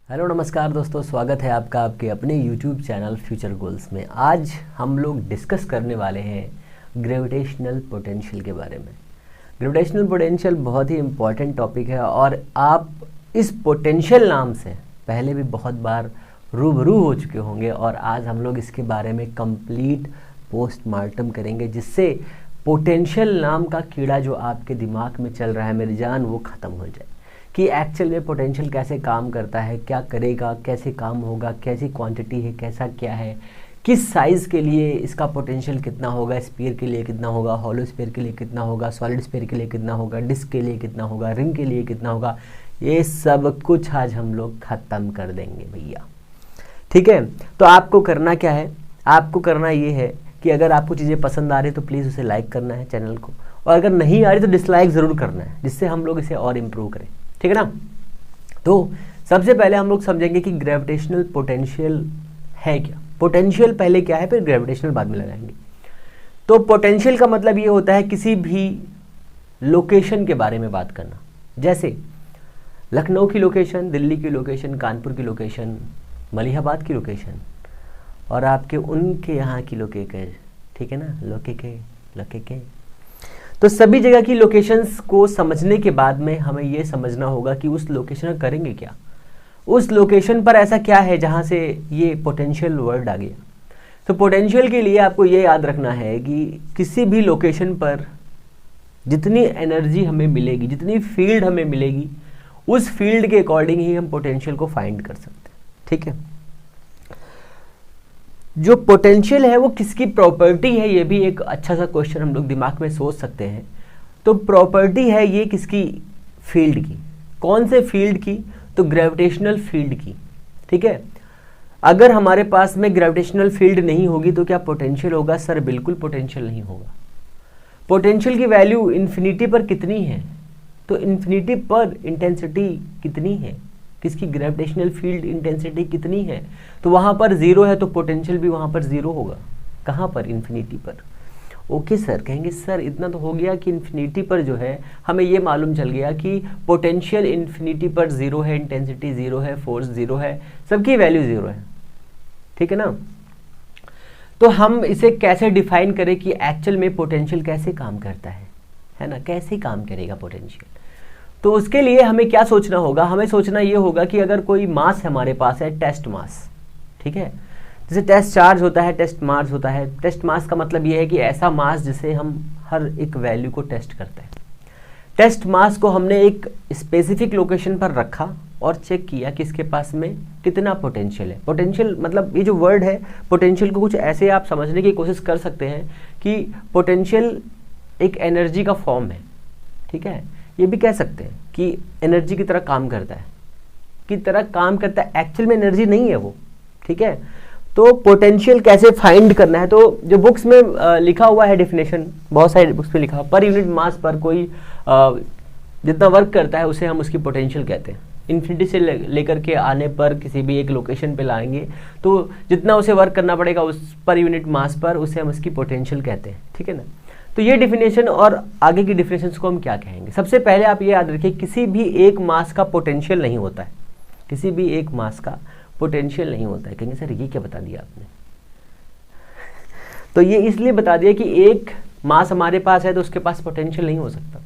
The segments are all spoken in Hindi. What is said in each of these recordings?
हेलो नमस्कार दोस्तों, स्वागत है आपका आपके अपने YouTube चैनल फ्यूचर गोल्स में। आज हम लोग डिस्कस करने वाले हैं ग्रेविटेशनल पोटेंशियल के बारे में। ग्रेविटेशनल पोटेंशियल बहुत ही इम्पॉर्टेंट टॉपिक है और आप इस पोटेंशियल नाम से पहले भी बहुत बार रूबरू हो चुके होंगे और आज हम लोग इसके बारे में कंप्लीट पोस्टमार्टम करेंगे, जिससे पोटेंशियल नाम का कीड़ा जो आपके दिमाग में चल रहा है मेरी जान, वो ख़त्म हो जाए कि एक्चुअल में पोटेंशियल कैसे काम करता है, क्या करेगा, कैसे काम होगा, कैसी क्वांटिटी है, कैसा क्या है, किस साइज़ के लिए इसका पोटेंशियल कितना होगा, स्फीयर के लिए कितना होगा, हॉलो स्फीयर के लिए कितना होगा, सॉलिड स्फीयर के लिए कितना होगा, डिस्क के लिए कितना होगा, रिंग के लिए कितना होगा, ये सब कुछ आज हम लोग ख़त्म कर देंगे भैया। ठीक है, तो आपको करना क्या है, आपको करना ये है कि अगर आपको चीज़ें पसंद आ रही तो प्लीज़ उसे लाइक करना है चैनल को, और अगर नहीं आ रही तो डिसलाइक ज़रूर करना है, जिससे हम लोग इसे और इम्प्रूव करें। ठीक है ना। तो सबसे पहले हम लोग समझेंगे कि ग्रेविटेशनल पोटेंशियल है क्या। पोटेंशियल पहले क्या है, फिर ग्रेविटेशनल बाद में लगाएंगे। तो पोटेंशियल का मतलब ये होता है किसी भी लोकेशन के बारे में बात करना, जैसे लखनऊ की लोकेशन, दिल्ली की लोकेशन, कानपुर की लोकेशन, मलिहाबाद की लोकेशन और आपके उनके यहाँ की लोकेशन। ठीक है ना, लोके के तो सभी जगह की लोकेशंस को समझने के बाद में हमें ये समझना होगा कि उस लोकेशन पर करेंगे क्या, उस लोकेशन पर ऐसा क्या है जहाँ से ये पोटेंशियल वर्ड आ गया। तो पोटेंशियल के लिए आपको ये याद रखना है कि किसी भी लोकेशन पर जितनी एनर्जी हमें मिलेगी, जितनी फील्ड हमें मिलेगी, उस फील्ड के अकॉर्डिंग ही हम पोटेंशियल को फाइंड कर सकते हैं। ठीक है, जो पोटेंशियल है वो किसकी प्रॉपर्टी है, ये भी एक अच्छा सा क्वेश्चन हम लोग दिमाग में सोच सकते हैं। तो प्रॉपर्टी है ये किसकी, फील्ड की। कौन से फील्ड की, तो ग्रेविटेशनल फील्ड की। ठीक है, अगर हमारे पास में ग्रेविटेशनल फील्ड नहीं होगी तो क्या पोटेंशियल होगा? सर बिल्कुल पोटेंशियल नहीं होगा। पोटेंशियल की वैल्यू इन्फिनिटी पर कितनी है, तो इन्फिनिटी पर इंटेंसिटी कितनी है, किसकी, ग्रेविटेशनल फील्ड इंटेंसिटी कितनी है, तो वहाँ पर ज़ीरो है, तो पोटेंशियल भी वहाँ पर ज़ीरो होगा। कहाँ पर? इन्फिनिटी पर। ओके सर, कहेंगे सर इतना तो हो गया कि इन्फिनिटी पर जो है हमें ये मालूम चल गया कि पोटेंशियल इन्फिनिटी पर ज़ीरो है, इंटेंसिटी ज़ीरो है, फोर्स ज़ीरो है, सबकी वैल्यू ज़ीरो है। ठीक है ना। तो हम इसे कैसे डिफाइन करें कि एक्चुअल में पोटेंशियल कैसे काम करता है ना, कैसे काम करेगा पोटेंशियल। तो उसके लिए हमें क्या सोचना होगा, हमें सोचना ये होगा कि अगर कोई मास हमारे पास है, टेस्ट मास। ठीक है, जैसे टेस्ट चार्ज होता है, टेस्ट मास होता है। टेस्ट मास का मतलब ये है कि ऐसा मास जिसे हम हर एक वैल्यू को टेस्ट करते हैं। टेस्ट मास को हमने एक स्पेसिफिक लोकेशन पर रखा और चेक किया कि इसके पास में कितना पोटेंशियल है। पोटेंशियल मतलब ये जो वर्ड है पोटेंशियल को कुछ ऐसे आप समझने की कोशिश कर सकते हैं कि पोटेंशियल एक एनर्जी का फॉर्म है। ठीक है, ये भी कह सकते हैं कि एनर्जी की तरह काम करता है, एक्चुअल में एनर्जी नहीं है वो। ठीक है, तो पोटेंशियल कैसे फाइंड करना है, तो जो बुक्स में लिखा हुआ है डेफिनेशन, बहुत सारी बुक्स में लिखा, पर यूनिट मास पर कोई जितना वर्क करता है उसे हम उसकी पोटेंशियल कहते हैं। इन्फिनिटी से लेकर के आने पर किसी भी एक लोकेशन पे लाएंगे तो जितना उसे वर्क करना पड़ेगा उस पर यूनिट मास पर, उसे हम उसकी पोटेंशियल कहते हैं। ठीक है ना। तो ये डिफिनेशन और आगे की डिफिनेशंस को हम क्या कहेंगे। सबसे पहले आप ये याद रखिए, किसी भी एक मास का पोटेंशियल नहीं होता है, किसी भी एक मास का पोटेंशियल नहीं होता है। कहेंगे सर ये क्या बता दिया आपने तो ये इसलिए बता दिया कि एक मास हमारे पास है तो उसके पास पोटेंशियल नहीं हो सकता।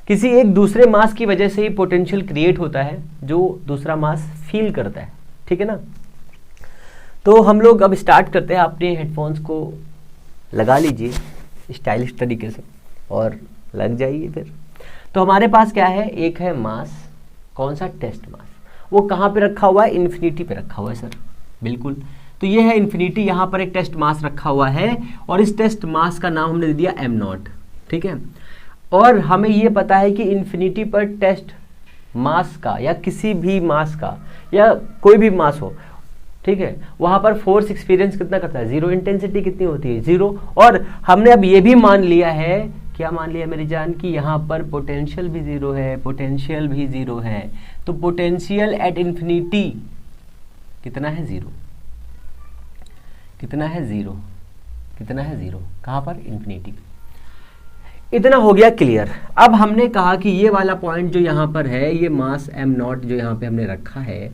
किसी एक दूसरे मास की वजह से ही पोटेंशियल क्रिएट होता है जो दूसरा मास फील करता है। ठीक है ना। तो हम लोग अब स्टार्ट करते हैं। अपने हेडफोन्स को लगा लीजिए स्टाइलिश तरीके से और लग जाइए फिर। तो हमारे पास क्या है, एक है मास, कौन सा, टेस्ट मास। वो कहाँ पे रखा हुआ है, इन्फिनिटी पे रखा हुआ है सर, बिल्कुल। तो ये है इन्फिनिटी, यहाँ पर एक टेस्ट मास रखा हुआ है और इस टेस्ट मास का नाम हमने दे दिया m0। ठीक है, और हमें ये पता है कि इन्फिनिटी पर टेस्ट मास का या किसी भी मास का या कोई भी मास हो, ठीक है, वहाँ पर फोर्स एक्सपीरियंस कितना करता है, जीरो। इंटेंसिटी कितनी होती है, जीरो। और हमने अब ये भी मान लिया है, क्या मान लिया मेरी जान, कि यहाँ पर पोटेंशियल भी जीरो है, पोटेंशियल भी जीरो है। तो पोटेंशियल एट इन्फिनिटी कितना है, जीरो। कितना है, जीरो। कितना है, जीरो। कहाँ पर, इन्फिनिटी। इतना हो गया क्लियर। अब हमने कहा कि ये वाला पॉइंट जो यहाँ पर है, ये मास m0 जो यहाँ पे हमने रखा है,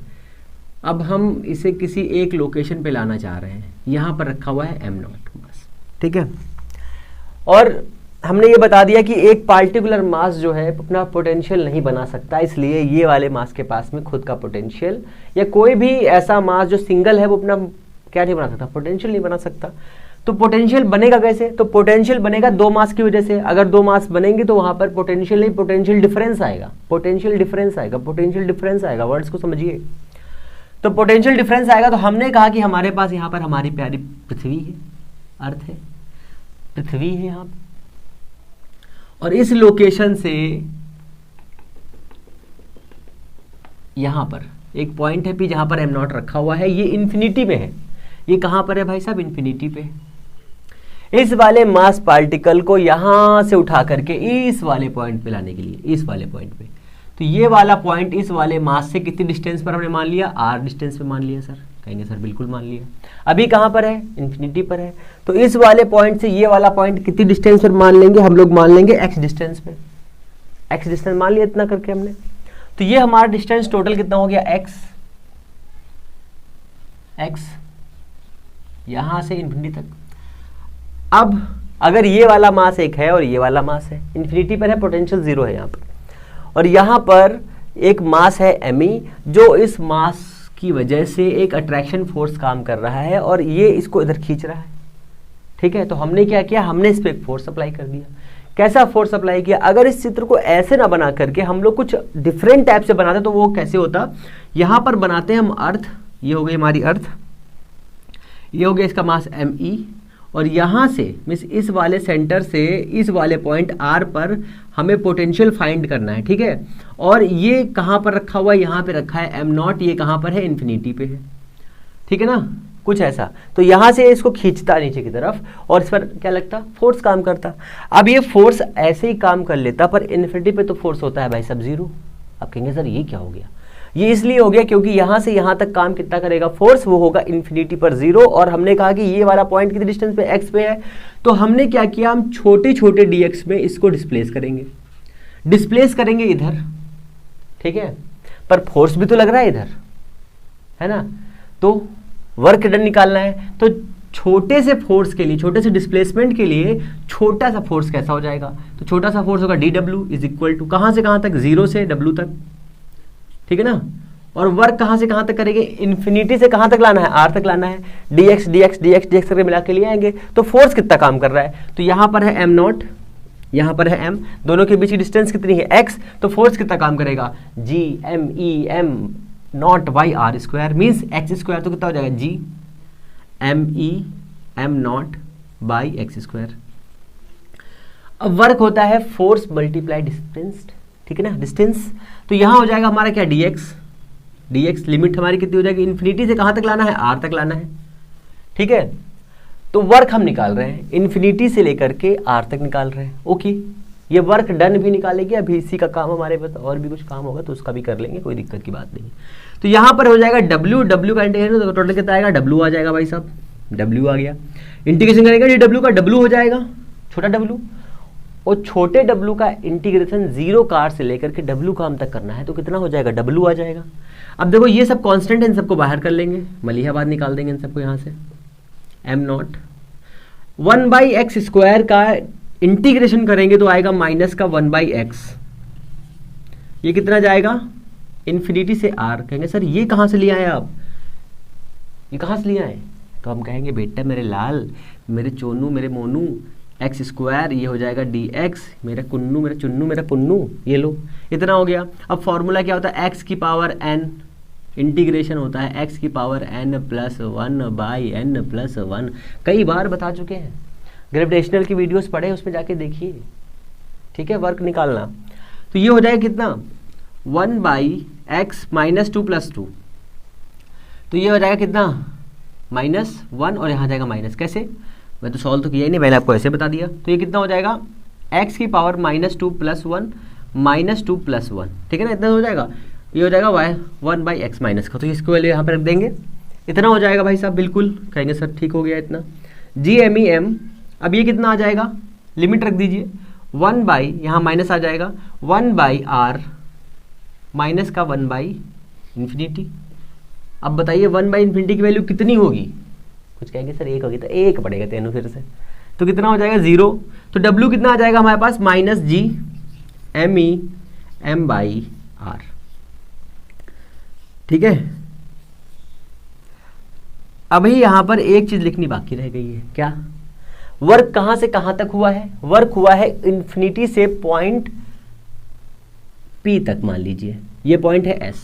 अब हम इसे किसी एक लोकेशन पे लाना चाह रहे हैं, यहाँ पर रखा हुआ है m नॉट मास, ठीक है। और हमने ये बता दिया कि एक पार्टिकुलर मास जो है अपना पोटेंशियल नहीं बना सकता, इसलिए ये वाले मास के पास में खुद का पोटेंशियल, या कोई भी ऐसा मास जो सिंगल है वो अपना क्या नहीं बना सकता, पोटेंशियल नहीं बना सकता। तो पोटेंशियल बनेगा कैसे, तो पोटेंशियल बनेगा दो मास की वजह से। अगर दो मास बनेंगे तो वहां पर पोटेंशियल नहीं, पोटेंशियल डिफरेंस आएगा, पोटेंशियल डिफरेंस आएगा, पोटेंशियल डिफरेंस आएगा, वर्ड्स को समझिए। तो पोटेंशियल डिफरेंस आएगा, तो हमने कहा कि हमारे पास यहाँ पर हमारी प्यारी पृथ्वी है, अर्थ है, पृथ्वी है यहाँ, और इस लोकेशन से यहां पर एक पॉइंट है पी जहां पर m नॉट रखा हुआ है, ये इंफिनिटी में है। ये कहां पर है भाई साहब, इंफिनिटी पे। इस वाले मास पार्टिकल को यहां से उठा करके इस वाले पॉइंट पे लाने के लिए, इस वाले पॉइंट पे, तो ये वाला पॉइंट इस वाले मास से कितनी डिस्टेंस पर हमने मान लिया, r डिस्टेंस पे मान लिया सर। कहेंगे सर बिल्कुल मान लिया। अभी कहां पर है, इंफिनिटी पर है। तो इस वाले पॉइंट से ये वाला पॉइंट कितनी डिस्टेंस पर मान लेंगे, हम लोग मान लेंगे x डिस्टेंस पे, x डिस्टेंस मान लिया इतना करके हमने। तो ये हमारा डिस्टेंस टोटल कितना हो गया, x यहां से इंफिनिटी तक। अब अगर ये वाला मास एक है और ये वाला मास है, इंफिनिटी पर है, पोटेंशियल जीरो है यहाँ पर, और यहाँ पर एक मास है me, जो इस मास की वजह से एक अट्रैक्शन फोर्स काम कर रहा है और ये इसको इधर खींच रहा है, ठीक है। तो हमने क्या किया, हमने इस पर एक फोर्स अप्लाई कर दिया। कैसा फोर्स अप्लाई किया, अगर इस चित्र को ऐसे ना बना करके हम लोग कुछ डिफरेंट टाइप से बनाते तो वो कैसे होता, यहाँ पर बनाते हैं हम अर्थ, ये हो गई हमारी अर्थ, ये हो गया इसका मास me, और यहाँ से मीन्स इस वाले सेंटर से इस वाले पॉइंट r पर हमें पोटेंशियल फाइंड करना है, ठीक है। और ये कहाँ पर रखा हुआ है, यहाँ पे रखा है m नॉट, ये कहाँ पर है, इन्फिनिटी पे है, ठीक है ना, कुछ ऐसा। तो यहाँ से इसको खींचता नीचे की तरफ और इस पर क्या लगता, फोर्स काम करता। अब ये फोर्स ऐसे ही काम कर लेता, पर इन्फिनिटी पे तो फोर्स होता है भाई सब जीरो। अब कहेंगे सर ये क्या हो गया, ये इसलिए हो गया क्योंकि यहाँ से यहाँ तक काम कितना करेगा फोर्स, वो होगा इन्फिनिटी पर जीरो। और हमने कहा कि ये वाला पॉइंट कितनी डिस्टेंस पे, x पे है। तो हमने क्या किया, हम छोटे छोटे dx में इसको डिस्प्लेस करेंगे, डिस्प्लेस करेंगे इधर, ठीक है, पर फोर्स भी तो लग रहा है इधर, है ना। तो वर्क डन निकालना है, तो छोटे से फोर्स के लिए, छोटे से डिस्प्लेसमेंट के लिए छोटा सा फोर्स कैसा हो जाएगा, तो छोटा सा फोर्स होगा dw इज इक्वल टू कहाँ से कहाँ तक, जीरो से w तक, ठीक है ना। और वर्क कहाँ से कहाँ तक करेंगे, इन्फिनिटी से कहाँ तक लाना है, r तक लाना है, dx dx dx dx करके मिला के लिए आएंगे। तो फोर्स कितना काम कर रहा है, तो यहाँ पर है m नॉट, यहाँ पर है m, दोनों के बीच की डिस्टेंस कितनी है x, तो फोर्स कितना काम करेगा, g m e m not by r square, means x square तो कितना हो जाएगा, g m e m not by x square. अब वर्क होता है फोर्स मल्टीप्लाई डिस्टेंस, ठीक है ना, डिस्टेंस। तो यहाँ हो जाएगा हमारा क्या, dx लिमिट हमारी कितनी हो जाएगी, इन्फिनिटी से कहाँ तक लाना है, r तक लाना है, ठीक है। तो वर्क हम निकाल रहे हैं इन्फिनिटी से लेकर के r तक निकाल रहे हैं, ओके। ये वर्क डन भी निकालेंगे, अभी इसी का काम हमारे पास और भी कुछ काम होगा तो उसका भी कर लेंगे, कोई दिक्कत की बात नहीं। तो यहाँ पर हो जाएगा w का इंटीग्रेशन, तो टोटल कितना आएगा, w आ जाएगा भाई साहब, w आ गया। इंटीग्रेशन करेंगे dw का, w हो जाएगा छोटा w, और छोटे w का इंटीग्रेशन जीरो का r से लेकर के w का हम तक करना है, तो कितना हो जाएगा, w आ जाएगा। अब देखो ये सब कांस्टेंट है, इन सबको बाहर कर लेंगे, मलिहाबाद निकाल देंगे इन सबको यहाँ से, m नॉट 1/x स्क्वायर का इंटीग्रेशन करेंगे तो आएगा माइनस का 1/x, ये कितना जाएगा, इन्फिनिटी से r। कहेंगे सर ये कहाँ से लिया है आप, ये कहाँ से लिया है, तो हम कहेंगे बेटा मेरे लाल, मेरे चोनू, मेरे मोनू, एक्स स्क्वायर ये हो जाएगा dx, मेरा कुन्नू, मेरा चुन्नू, मेरा पुन्नू, ये लो इतना हो गया। अब फॉर्मूला क्या होता है, x की पावर n, इंटीग्रेशन होता है x की पावर n प्लस 1/n+1। कई बार बता चुके हैं, ग्रेविटेशनल की वीडियोस पढ़े, उसमें जाके देखिए, ठीक है। वर्क निकालना, तो ये हो जाएगा कितना, 1/x -2+2, तो ये हो जाएगा कितना, -1, और यहाँ जाएगा माइनस, कैसे, मैं तो सॉल्व तो किया ही नहीं, मैंने आपको ऐसे बता दिया। तो ये कितना हो जाएगा, x की पावर -2 + 1 -2 + 1, ठीक है ना, इतना हो जाएगा। ये हो जाएगा 1/x माइनस का, तो इसको वैल्यू यहाँ पर रख देंगे, इतना हो जाएगा भाई साहब, बिल्कुल। कहेंगे सर ठीक हो गया इतना, g m e m। अब ये कितना आ जाएगा, लिमिट रख दीजिए, 1/ यहाँ माइनस आ जाएगा, 1/r माइनस का 1/∞, अब बताइए 1/∞ की वैल्यू कितनी होगी? कुछ कहेंगे सर 1 होगी, तो 1 पड़ेगा तेनों फिर से, तो कितना हो जाएगा 0। तो W कितना आ जाएगा हमारे पास -GME/m/r। ठीक है, अभी यहां पर एक चीज लिखनी बाकी रह गई है, क्या? वर्क कहां से कहां तक हुआ है? वर्क हुआ है इन्फिनिटी से पॉइंट P तक, मान लीजिए ये पॉइंट है S,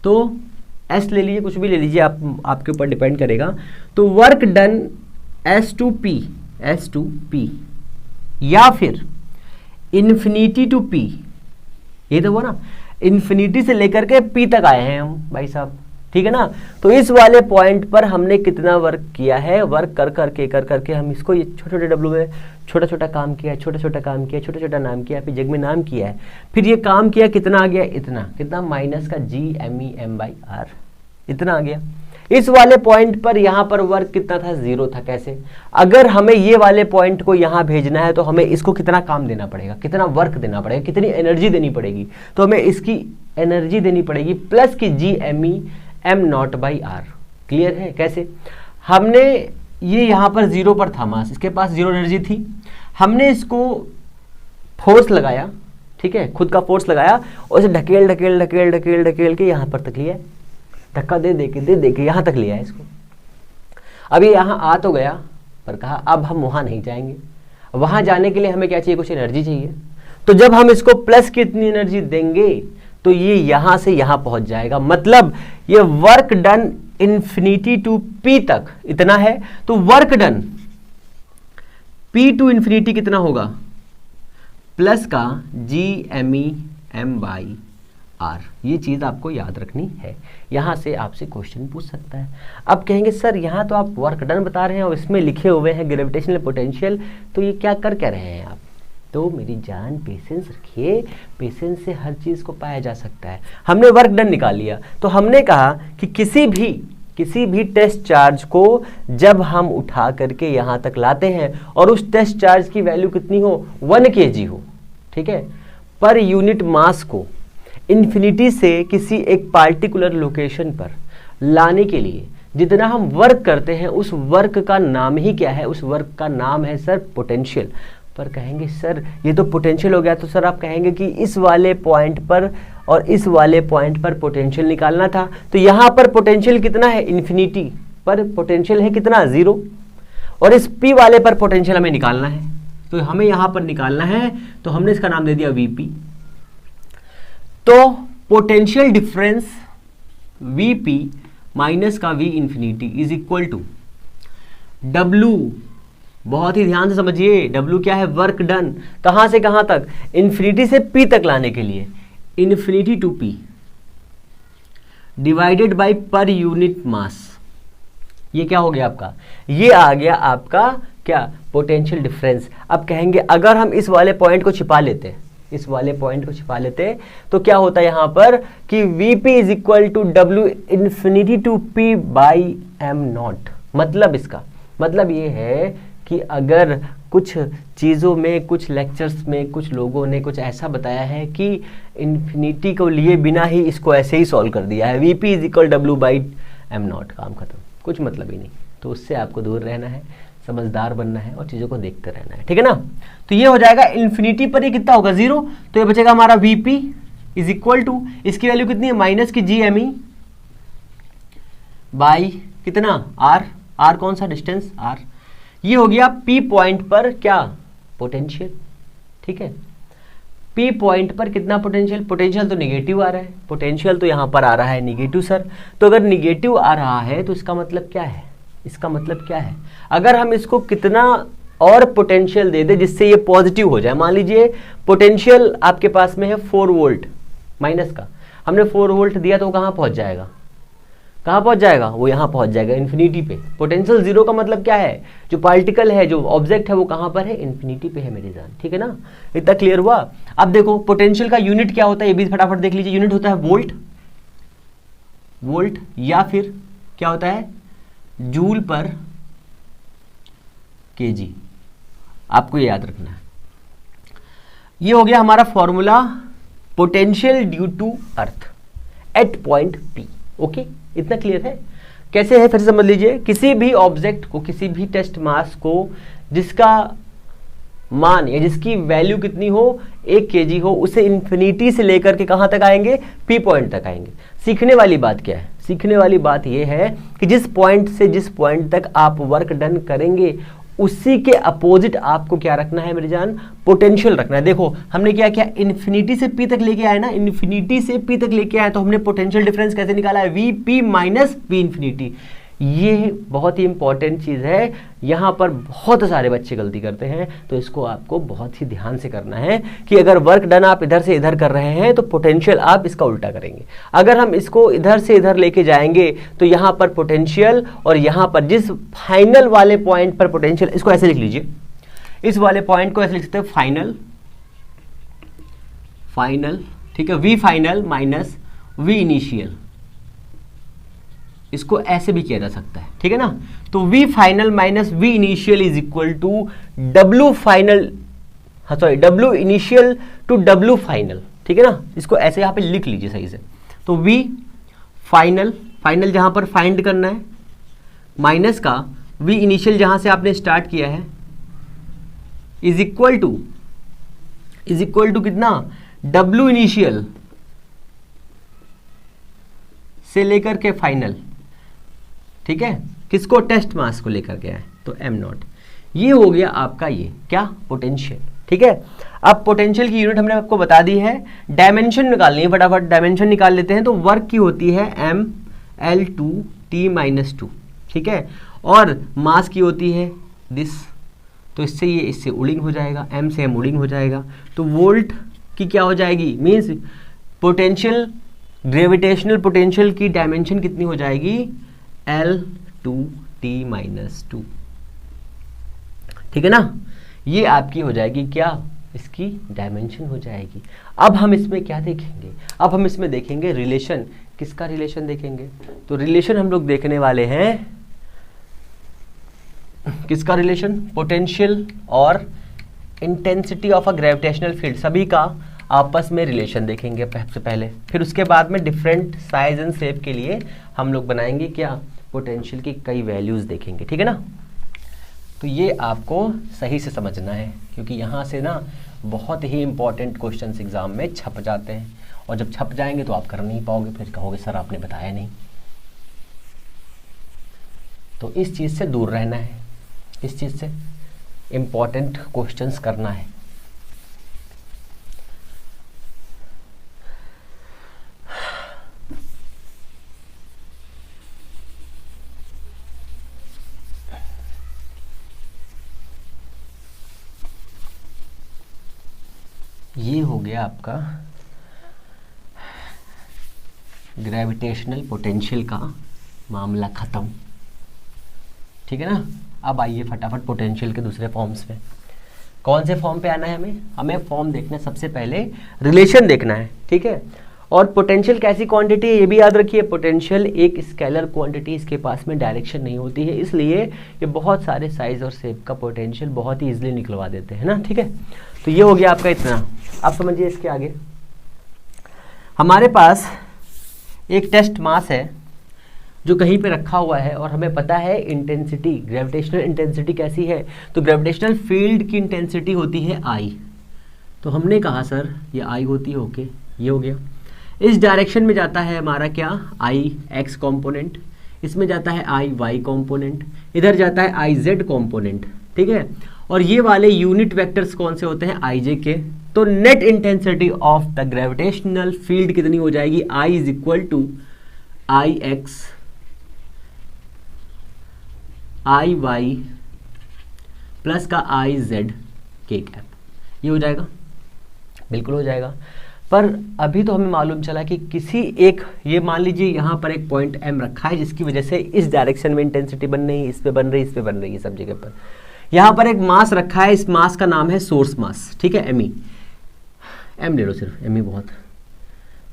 तो S ले लीजिए, कुछ भी ले लीजिए, आपके ऊपर डिपेंड करेगा। तो work done S to P या फिर इन्फिनिटी टू P, ये तो वो ना, इन्फिनिटी से लेकर के P तक आए हैं हम भाई साहब, ठीक है ना। तो इस वाले पॉइंट पर हमने कितना वर्क किया है? वर्क कर करके हम इसको ये छोटे छोटे डब्लू में छोटा छोटा काम किया, छोटा छोटा काम किया, छोटा छोटा नाम किया, फिर जग में नाम किया है, फिर ये काम किया, कितना आ गया? इतना, कितना? माइनस का GME/m/r, इतना आ गया। इस वाले पॉइंट पर यहाँ पर वर्क कितना था? 0 था। कैसे? अगर हमें ये वाले पॉइंट को यहाँ भेजना है तो हमें इसको कितना काम देना पड़ेगा, कितना वर्क देना पड़ेगा, कितनी एनर्जी देनी पड़ेगी? तो हमें इसकी एनर्जी देनी पड़ेगी प्लस की GME/m0/r। क्लियर है? कैसे? हमने ये यहाँ पर 0 पर था मास, इसके पास 0 एनर्जी थी, हमने इसको फोर्स लगाया, ठीक है, खुद का फोर्स लगाया और इसे ढकेल के यहाँ पर तक लिया, धक्का दे के यहाँ तक लिया है इसको। अभी यहाँ आ तो गया, पर कहा अब हम वहाँ नहीं जाएंगे, वहाँ जाने के लिए हमें क्या चाहिए? कुछ एनर्जी चाहिए। तो जब हम इसको प्लस की इतनी एनर्जी देंगे तो ये यहाँ से यहाँ पहुँच जाएगा, मतलब ये work done infinity to P तक इतना है। तो work done P to infinity कितना होगा? प्लस का GME/m/r। ये चीज़ आपको याद रखनी है, यहाँ से आपसे क्वेश्चन पूछ सकता है। अब कहेंगे सर यहाँ तो आप वर्क डन बता रहे हैं और इसमें लिखे हुए हैं ग्रेविटेशनल पोटेंशियल, तो ये क्या रहे हैं आप? तो मेरी जान पेशेंस रखिए, पेशेंस से हर चीज़ को पाया जा सकता है। हमने वर्क डन निकाल लिया, तो हमने कहा कि किसी भी टेस्ट चार्ज को जब हम उठा करके यहाँ तक लाते हैं और उस टेस्ट चार्ज की वैल्यू कितनी हो? 1 kg हो, ठीक है, पर यूनिट मास को इन्फिनिटी से किसी एक पार्टिकुलर लोकेशन पर लाने के लिए जितना हम वर्क करते हैं, उस वर्क का नाम ही क्या है? उस वर्क का नाम है सर पोटेंशियल। पर कहेंगे सर ये तो पोटेंशियल हो गया, तो सर आप कहेंगे कि इस वाले पॉइंट पर और इस वाले पॉइंट पर पोटेंशियल निकालना था, तो यहाँ पर पोटेंशियल कितना है? इन्फिनिटी पर पोटेंशियल है कितना? 0, और इस P वाले पर पोटेंशियल हमें निकालना है, तो हमें यहाँ पर निकालना है, तो हमने इसका नाम दे दिया VP। तो पोटेंशियल डिफरेंस VP माइनस का V infinity is equal to W। बहुत ही ध्यान से समझिए, W क्या है? वर्क डन, कहां से कहां तक? इन्फिनिटी से P तक लाने के लिए, infinity to P divided by per unit mass. ये क्या हो गया आपका? ये आ गया आपका क्या? Potential difference. अब कहेंगे अगर हम इस वाले पॉइंट को छिपा लेते, इस वाले पॉइंट को छिपा लेते, तो क्या होता है यहां पर कि VP is equal to W infinity to P/m0। मतलब इसका मतलब ये है कि अगर कुछ चीज़ों में, कुछ लेक्चर्स में कुछ लोगों ने कुछ ऐसा बताया है कि इन्फिनिटी को लिए बिना ही इसको ऐसे ही सॉल्व कर दिया है, VP इज इक्वल W/m0, काम खत्म, कुछ मतलब ही नहीं। तो उससे आपको दूर रहना है, समझदार बनना है और चीज़ों को देखते रहना है, ठीक है ना। तो ये हो जाएगा इन्फिनिटी पर ये कितना होगा? 0, तो ये बचेगा हमारा VP इज इक्वल टू, इसकी वैल्यू कितनी है? माइनस की GME बाई कितना? R कौन सा? Distance R। ये हो गया P पॉइंट पर क्या? पोटेंशियल, ठीक है। P पॉइंट पर कितना पोटेंशियल? पोटेंशियल तो निगेटिव आ रहा है, पोटेंशियल तो यहाँ पर आ रहा है निगेटिव सर। तो अगर निगेटिव आ रहा है तो इसका मतलब क्या है? इसका मतलब क्या है? अगर हम इसको कितना और पोटेंशियल दे दे जिससे ये पॉजिटिव हो जाए, मान लीजिए पोटेंशियल आपके पास में है 4 वोल्ट माइनस का, हमने 4 वोल्ट दिया तो वो कहाँ पहुँच जाएगा? कहाँ पहुँच जाएगा? वो यहाँ पहुँच जाएगा इन्फिनिटी पे। पोटेंशियल 0 का मतलब क्या है? जो पार्टिकल है, जो ऑब्जेक्ट है, वो कहाँ पर है? इन्फिनिटी पे है मेरी जान, ठीक है ना। इतना क्लियर हुआ? अब देखो पोटेंशियल का यूनिट क्या होता है, ये भी फटाफट देख लीजिए। यूनिट होता है वोल्ट या फिर क्या होता है? जूल पर kg। आपको ये याद रखना है। ये हो गया हमारा formula potential due to earth at point P। Okay, इतना क्लियर है? कैसे है फिर से समझ लीजिए, किसी भी ऑब्जेक्ट को, किसी भी टेस्ट मास को जिसका मान या जिसकी वैल्यू कितनी हो, 1 kg हो, उसे इन्फिनिटी से लेकर के कहां तक आएंगे, पी पॉइंट तक आएंगे। सीखने वाली बात क्या है? सीखने वाली बात यह है कि जिस पॉइंट से जिस पॉइंट तक आप वर्क डन करेंगे उसी के अपोजिट आपको क्या रखना है मेरी जान, पोटेंशियल रखना है। देखो हमने क्या किया, इन्फिनिटी से पी तक लेके आए ना, इन्फिनिटी से पी तक लेके आए तो हमने पोटेंशियल डिफरेंस कैसे निकाला है, V P minus we infinity. ये बहुत ही इंपॉर्टेंट चीज़ है, यहाँ पर बहुत सारे बच्चे गलती करते हैं, तो इसको आपको बहुत ही ध्यान से करना है कि अगर वर्क डन आप इधर से इधर कर रहे हैं तो पोटेंशियल आप इसका उल्टा करेंगे। अगर हम इसको इधर से इधर लेके जाएंगे तो यहाँ पर पोटेंशियल और यहाँ पर जिस फाइनल वाले पॉइंट पर पोटेंशियल, इसको ऐसे लिख लीजिए, इस वाले पॉइंट को ऐसे लिख सकते हैं फाइनल, फाइनल, ठीक है, V final minus V initial, इसको ऐसे भी किया जा सकता है, ठीक है ना। तो V final minus V initial is equal to W final, हाँ sorry, W initial to W final, ठीक है ना। इसको ऐसे यहां पे लिख लीजिए सही से। तो वी फाइनल, फाइनल जहां पर फाइंड करना है, माइनस का वी इनिशियल जहां से आपने स्टार्ट किया है, इज इक्वल टू कितना, डब्ल्यू इनिशियल से लेकर के फाइनल, ठीक है, किसको, टेस्ट मास को लेकर के आए, तो एम नॉट। ये हो गया आपका ये क्या, पोटेंशियल, ठीक है। अब पोटेंशियल की यूनिट हमने आपको बता दी है, डायमेंशन निकालनी है, फटाफट डायमेंशन निकाल लेते हैं। तो वर्क की होती है M L two T minus two, ठीक है, और मास की होती है दिस, तो इससे ये इससे उड़िंग हो जाएगा, एम से एम उड़िंग हो जाएगा, तो वोल्ट की क्या हो जाएगी, मीन्स पोटेंशियल, ग्रेविटेशनल पोटेंशियल की डायमेंशन कितनी हो जाएगी, L two T minus two, ठीक है ना। ये आपकी हो जाएगी क्या, इसकी डायमेंशन हो जाएगी। अब हम इसमें क्या देखेंगे, अब हम इसमें देखेंगे रिलेशन, किसका रिलेशन देखेंगे, तो रिलेशन हम लोग देखने वाले हैं, किसका रिलेशन, पोटेंशियल और intensity of a gravitational field, सभी का आपस में रिलेशन देखेंगे सबसे पहले। फिर उसके बाद में डिफरेंट साइज एंड शेप के लिए हम लोग बनाएंगे क्या, पोटेंशियल की कई वैल्यूज देखेंगे, ठीक है ना। तो ये आपको सही से समझना है, क्योंकि यहाँ से ना बहुत ही इंपॉर्टेंट क्वेश्चंस एग्जाम में छप जाते हैं, और जब छप जाएंगे तो आप कर नहीं पाओगे, फिर कहोगे सर आपने बताया नहीं। तो इस चीज़ से दूर रहना है, इस चीज़ से इंपॉर्टेंट क्वेश्चंस करना है। ये हो गया आपका ग्रेविटेशनल पोटेंशियल का मामला ख़त्म, ठीक है ना। अब आइए फटाफट पोटेंशियल के दूसरे फॉर्म्स पे, कौन से फॉर्म पे आना है हमें, हमें फॉर्म देखना है, सबसे पहले रिलेशन देखना है, ठीक है। और पोटेंशियल कैसी क्वांटिटी है ये भी याद रखिए, पोटेंशियल एक स्केलर क्वांटिटी, इसके पास में डायरेक्शन नहीं होती है, इसलिए ये बहुत सारे साइज और शेप का पोटेंशियल बहुत ही ईजिली निकलवा देते हैं ना, ठीक है। तो ये हो गया आपका इतना। अब समझिए इसके आगे, हमारे पास एक टेस्ट मास है जो कहीं पे रखा हुआ है, और हमें पता है इंटेंसिटी, ग्रेविटेशनल इंटेंसिटी कैसी है, तो ग्रेविटेशनल फील्ड की इंटेंसिटी होती है आई। तो हमने कहा सर ये आई होती है, ओके, ये हो गया। इस डायरेक्शन में जाता है हमारा क्या, आई एक्स कॉम्पोनेंट, इसमें जाता है आई वाई कॉम्पोनेंट, इधर जाता है आई जेड कॉम्पोनेंट, ठीक है। और ये वाले यूनिट वेक्टर्स कौन से होते हैं, आई जे के। तो net intensity of the gravitational field कितनी हो जाएगी, I is equal to I X I Y plus का आई जेड के कैप, ये हो जाएगा, बिल्कुल हो जाएगा। पर अभी तो हमें मालूम चला कि किसी एक, ये मान लीजिए यहाँ पर एक पॉइंट एम रखा है जिसकी वजह से इस डायरेक्शन में इंटेंसिटी बन रही है, इस पे बन रही है, इस पे बन रही है, सब जगह पर। यहाँ पर एक मास रखा है, इस मास का नाम है सोर्स मास, ठीक है, एम ई, एम ले लो सिर्फ, एम ई बहुत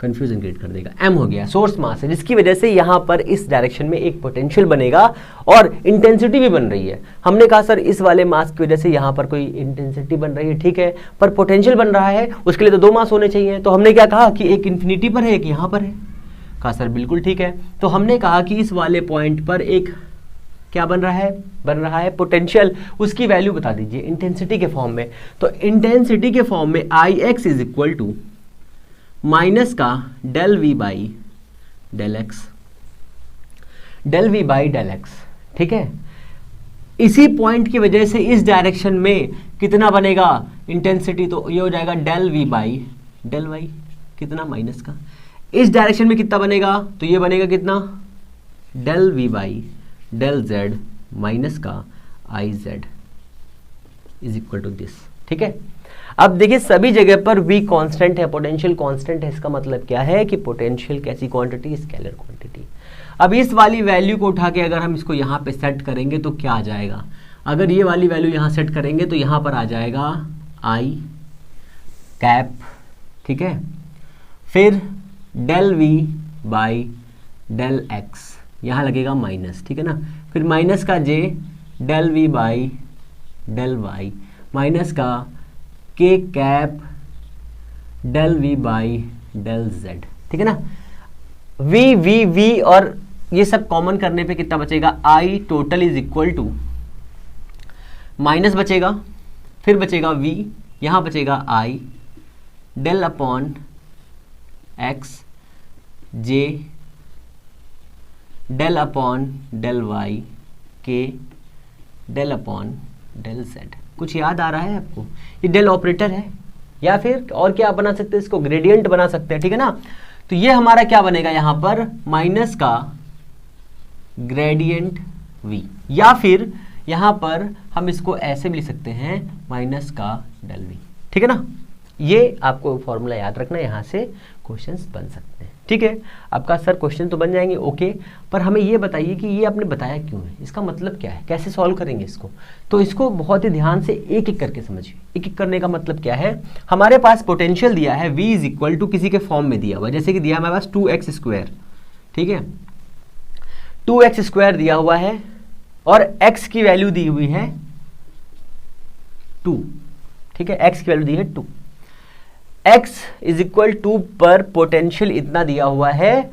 कंफ्यूजन क्रिएट कर देगा। एम हो गया सोर्स मास है, जिसकी वजह से यहाँ पर इस डायरेक्शन में एक पोटेंशियल बनेगा और इंटेंसिटी भी बन रही है। हमने कहा सर इस वाले मास की वजह से यहाँ पर कोई इंटेंसिटी बन रही है, ठीक है, पर पोटेंशियल बन रहा है, उसके लिए तो दो मास होने चाहिए। तो हमने क्या कहा कि एक इन्फिनिटी पर है, एक यहाँ पर है, कहा सर बिल्कुल ठीक है। तो हमने कहा कि इस वाले पॉइंट पर एक क्या बन रहा है पोटेंशियल, उसकी वैल्यू बता दीजिए इंटेंसिटी के फॉर्म में। तो इंटेंसिटी के फॉर्म में I X is equal to minus का del V by del X, del V by del X, ठीक है। इसी पॉइंट की वजह से इस डायरेक्शन में कितना बनेगा इंटेंसिटी, तो ये हो जाएगा del V by del Y, कितना माइनस का। इस डायरेक्शन में कितना बनेगा, तो ये बनेगा कितना del V by del Z minus का I Z is equal to this, ठीक है। अब देखिए सभी जगह पर v कांस्टेंट है, पोटेंशियल कांस्टेंट है, इसका मतलब क्या है कि पोटेंशियल कैसी क्वांटिटी, स्केलर क्वांटिटी। अब इस वाली वैल्यू को उठा के अगर हम इसको यहाँ पे सेट करेंगे तो क्या आ जाएगा, अगर ये वाली वैल्यू यहाँ सेट करेंगे तो यहाँ पर आ जाएगा आई कैप, ठीक है, फिर del V by del X, यहाँ लगेगा माइनस, ठीक है ना, फिर माइनस का J del V by del Y minus का K cap del V by del Z, ठीक है ना। वी वी वी और ये सब कॉमन करने पे कितना बचेगा, I total is equal to minus बचेगा, फिर बचेगा वी, यहाँ बचेगा I del upon X J del upon del Y K del upon del Z. कुछ याद आ रहा है आपको, ये डेल ऑपरेटर है, या फिर और क्या बना सकते हैं, इसको ग्रेडियंट बना सकते हैं, ठीक है ना। तो ये हमारा क्या बनेगा यहाँ पर माइनस का ग्रेडियंट v, या फिर यहाँ पर हम इसको ऐसे भी लिख सकते हैं माइनस का डेल v, ठीक है ना। ये आपको फॉर्मूला याद रखना, यहाँ से क्वेश्चंस बन सकते हैं, ठीक है। आपका सर क्वेश्चन तो बन जाएंगे ओके, पर हमें ये बताइए कि ये आपने बताया क्यों है, इसका मतलब क्या है, कैसे सॉल्व करेंगे इसको। तो इसको बहुत ही ध्यान से एक एक करके समझिए। एक एक करने का मतलब क्या है, हमारे पास पोटेंशियल दिया है v इज इक्वल टू किसी के फॉर्म में दिया हुआ है, जैसे कि दिया हमारे पास 2x स्क्वायर, ठीक है, 2x स्क्वायर दिया हुआ है और x की वैल्यू दी हुई है 2, ठीक है, x की वैल्यू दी है 2, x इज इक्वल टू पर पोटेंशियल इतना दिया हुआ है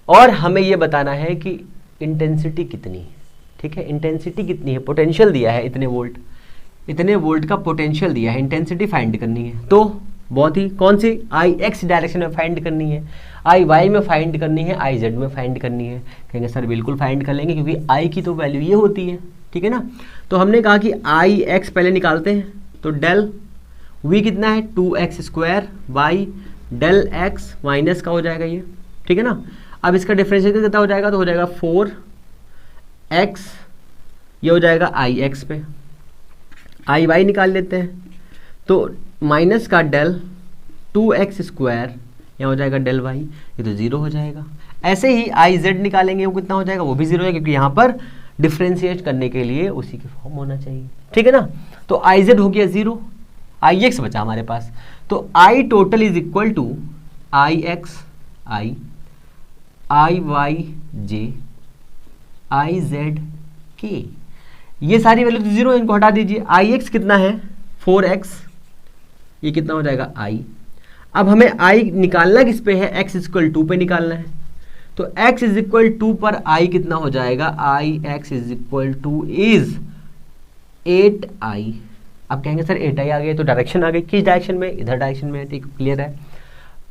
और हमें यह बताना है कि इंटेंसिटी कितनी है, ठीक है, इंटेंसिटी कितनी है, पोटेंशियल दिया है इतने वोल्ट का पोटेंशियल दिया है, इंटेंसिटी फाइंड करनी है। तो बहुत ही कौन सी, आई एक्स डायरेक्शन में फाइंड करनी है, आई वाई में फाइंड करनी है, आई जेड में फाइंड करनी है। कहेंगे सर बिल्कुल फाइंड कर लेंगे क्योंकि आई की तो वैल्यू ये होती है, ठीक है ना। तो हमने कहा कि आई एक्स पहले निकालते हैं, तो डेल वी कितना है 2x square by del X minus का हो जाएगा ये, ठीक है ना। अब इसका डिफरेंशिएट कितना हो जाएगा, तो हो जाएगा 4x, ये हो जाएगा आई एक्स पे, आई वाई निकाल लेते हैं, तो माइनस का डेल 2x स्क्वायर यहाँ हो जाएगा डेल वाई, ये तो 0 हो जाएगा। ऐसे ही आई जेड निकालेंगे, वो कितना हो जाएगा, वो भी 0 है, क्योंकि यहाँ पर डिफ्रेंशिएट करने के लिए उसी के फॉर्म होना चाहिए, ठीक है ना। तो आई जेड हो गया 0, आई एक्स बचा हमारे पास, तो I total is equal to I X I Y J I Z के, ये सारी वैल्यू तो 0 है, इनको हटा दीजिए। आई एक्स कितना है 4x, ये कितना हो जाएगा आई। अब हमें आई निकालना किस पे है, x इक्वल 2 पे निकालना है, तो x इज इक्वल 2 पर आई कितना हो जाएगा, I X is equal to is 8i। अब कहेंगे सर 8i आ गए तो डायरेक्शन आ गई, किस डायरेक्शन में, इधर डायरेक्शन में, ठीक क्लियर है।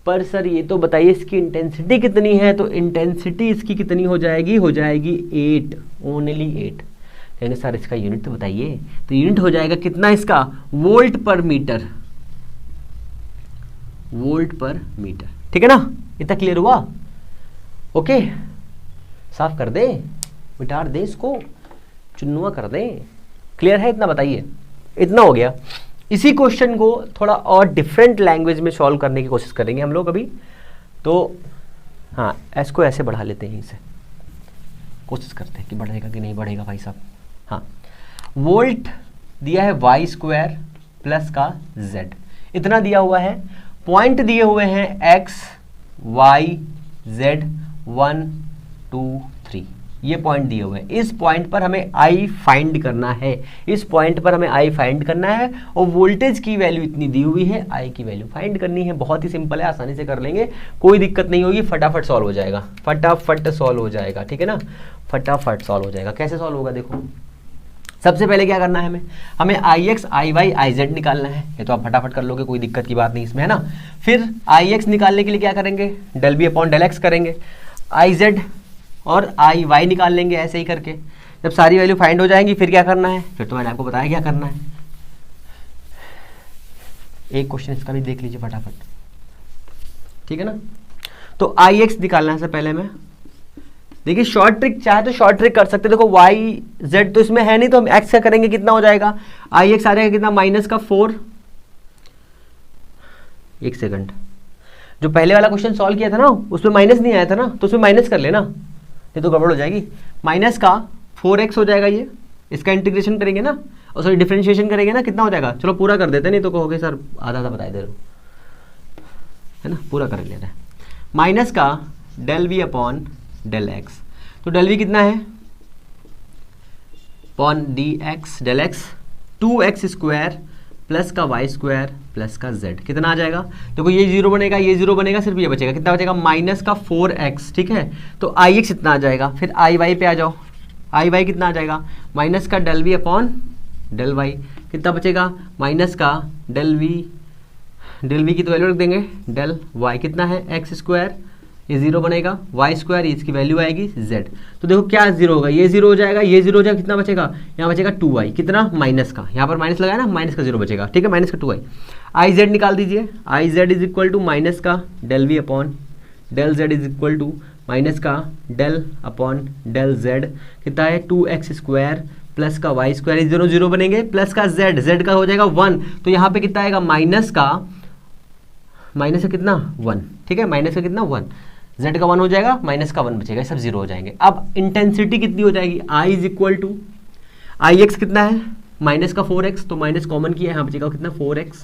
पर सर ये तो बताइए इसकी इंटेंसिटी कितनी है, तो इंटेंसिटी इसकी कितनी हो जाएगी 8, ओनली 8। कहेंगे सर इसका यूनिट तो बताइए, तो यूनिट हो जाएगा कितना इसका, वोल्ट पर मीटर, ठीक है ना। इतना क्लियर हुआ, ओके, साफ कर दें, मिटार दें इसको, चुन्नुआ कर दें, क्लियर है, इतना बताइए, इतना हो गया। इसी क्वेश्चन को थोड़ा और डिफरेंट लैंग्वेज में सॉल्व करने की कोशिश करेंगे हम लोग अभी। तो हाँ, इसको ऐसे बढ़ा लेते हैं, यहीं से कोशिश करते हैं कि बढ़ेगा कि नहीं बढ़ेगा भाई साहब। हाँ, वोल्ट दिया है वाई स्क्वायर प्लस का जेड, इतना दिया हुआ है, पॉइंट दिए हुए हैं एक्स वाई जेड 1 2 3, ये पॉइंट दिए हुए हैं, इस पॉइंट पर हमें आई फाइंड करना है, इस पॉइंट पर हमें आई फाइंड करना है और वोल्टेज की वैल्यू इतनी दी हुई है, आई की वैल्यू फाइंड करनी है। बहुत ही सिंपल है, आसानी से कर लेंगे, कोई दिक्कत नहीं होगी, फटाफट सॉल्व हो जाएगा, फटाफट सॉल्व हो जाएगा, ठीक है ना, फटाफट सॉल्व हो जाएगा। कैसे सॉल्व होगा देखो, सबसे पहले क्या करना है हमें I X I Y I Z निकालना है, ये तो आप फटाफट कर लोगे, कोई दिक्कत की बात नहीं इसमें, है ना। फिर आई एक्स निकालने के लिए क्या करेंगे, del B upon del X करेंगे, आई जेड और आई वाई निकाल लेंगे ऐसे ही करके। जब सारी वैल्यू फाइंड हो जाएंगी फिर क्या करना है, फिर तो मैंने आपको बताया क्या करना है। एक क्वेश्चन इसका भी देख लीजिए फटाफट, ठीक है ना। तो आई एक्स निकालना है सबसे पहले में, देखिए शॉर्ट ट्रिक चाहे तो शॉर्ट ट्रिक कर सकते हैं। देखो वाई जेड तो इसमें है नहीं, तो हम एक्स का करेंगे, कितना हो जाएगा, आई एक्स आ जाएगा कितना, माइनस का 4। एक सेकंड, जो पहले वाला क्वेश्चन सॉल्व किया था ना उसमें माइनस नहीं आया था ना, तो उसमें माइनस कर लेना, ये तो गड़बड़ हो जाएगी। माइनस का 4x हो जाएगा, ये इसका इंटीग्रेशन करेंगे ना, और सॉरी डिफरेंशिएशन करेंगे ना, कितना हो जाएगा, चलो पूरा कर देते हैं, नहीं तो कहोगे सर आधा आधा बताए दे रहे हो, है ना, पूरा कर लेते हैं। माइनस का del V upon del X, तो डेल वी कितना है, upon D X del X, 2x square plus का वाई स्क्वायर प्लस का z, कितना आ जाएगा, देखो ये जीरो बनेगा, ये जीरो बनेगा, सिर्फ ये बचेगा, कितना बचेगा, माइनस का 4x, ठीक है। तो आई एक्स इतना आ जाएगा, फिर आई वाई पे आ जाओ, आई वाई कितना आ जाएगा, माइनस का del V upon del Y, कितना बचेगा, माइनस का डेल वी की तो वैल्यू रख देंगे, डेल वाई कितना है, एक्स स्क्वायर, ये जीरो बनेगा, वाई स्क्वायर, इसकी वैल्यू आएगी z। तो देखो क्या जीरो होगा, ये जीरो हो जाएगा, ये जीरो हो जाएगा, कितना बचेगा, यहाँ बचेगा 2y, कितना, माइनस का, यहाँ पर माइनस लगाया ना, माइनस का जीरो बचेगा, ठीक है, माइनस का 2y। आई जेड निकाल दीजिए, I Z is equal to minus का del V upon del Z is equal to minus का डेल अपॉन डेल जेड, कितना है, 2x स्क्वायर प्लस का वाई स्क्वायर, ये दोनों जीरो बनेंगे, प्लस का जेड का हो जाएगा 1, तो यहाँ पे कितना आएगा, माइनस का कितना 1, ठीक है, माइनस का कितना 1, z का 1 हो जाएगा, माइनस का 1 बचेगा, सब जीरो हो जाएंगे। अब इंटेंसिटी कितनी हो जाएगी, I is equal to I X कितना है, माइनस का 4x, तो माइनस कॉमन किया, यहाँ बचेगा कितना 4x,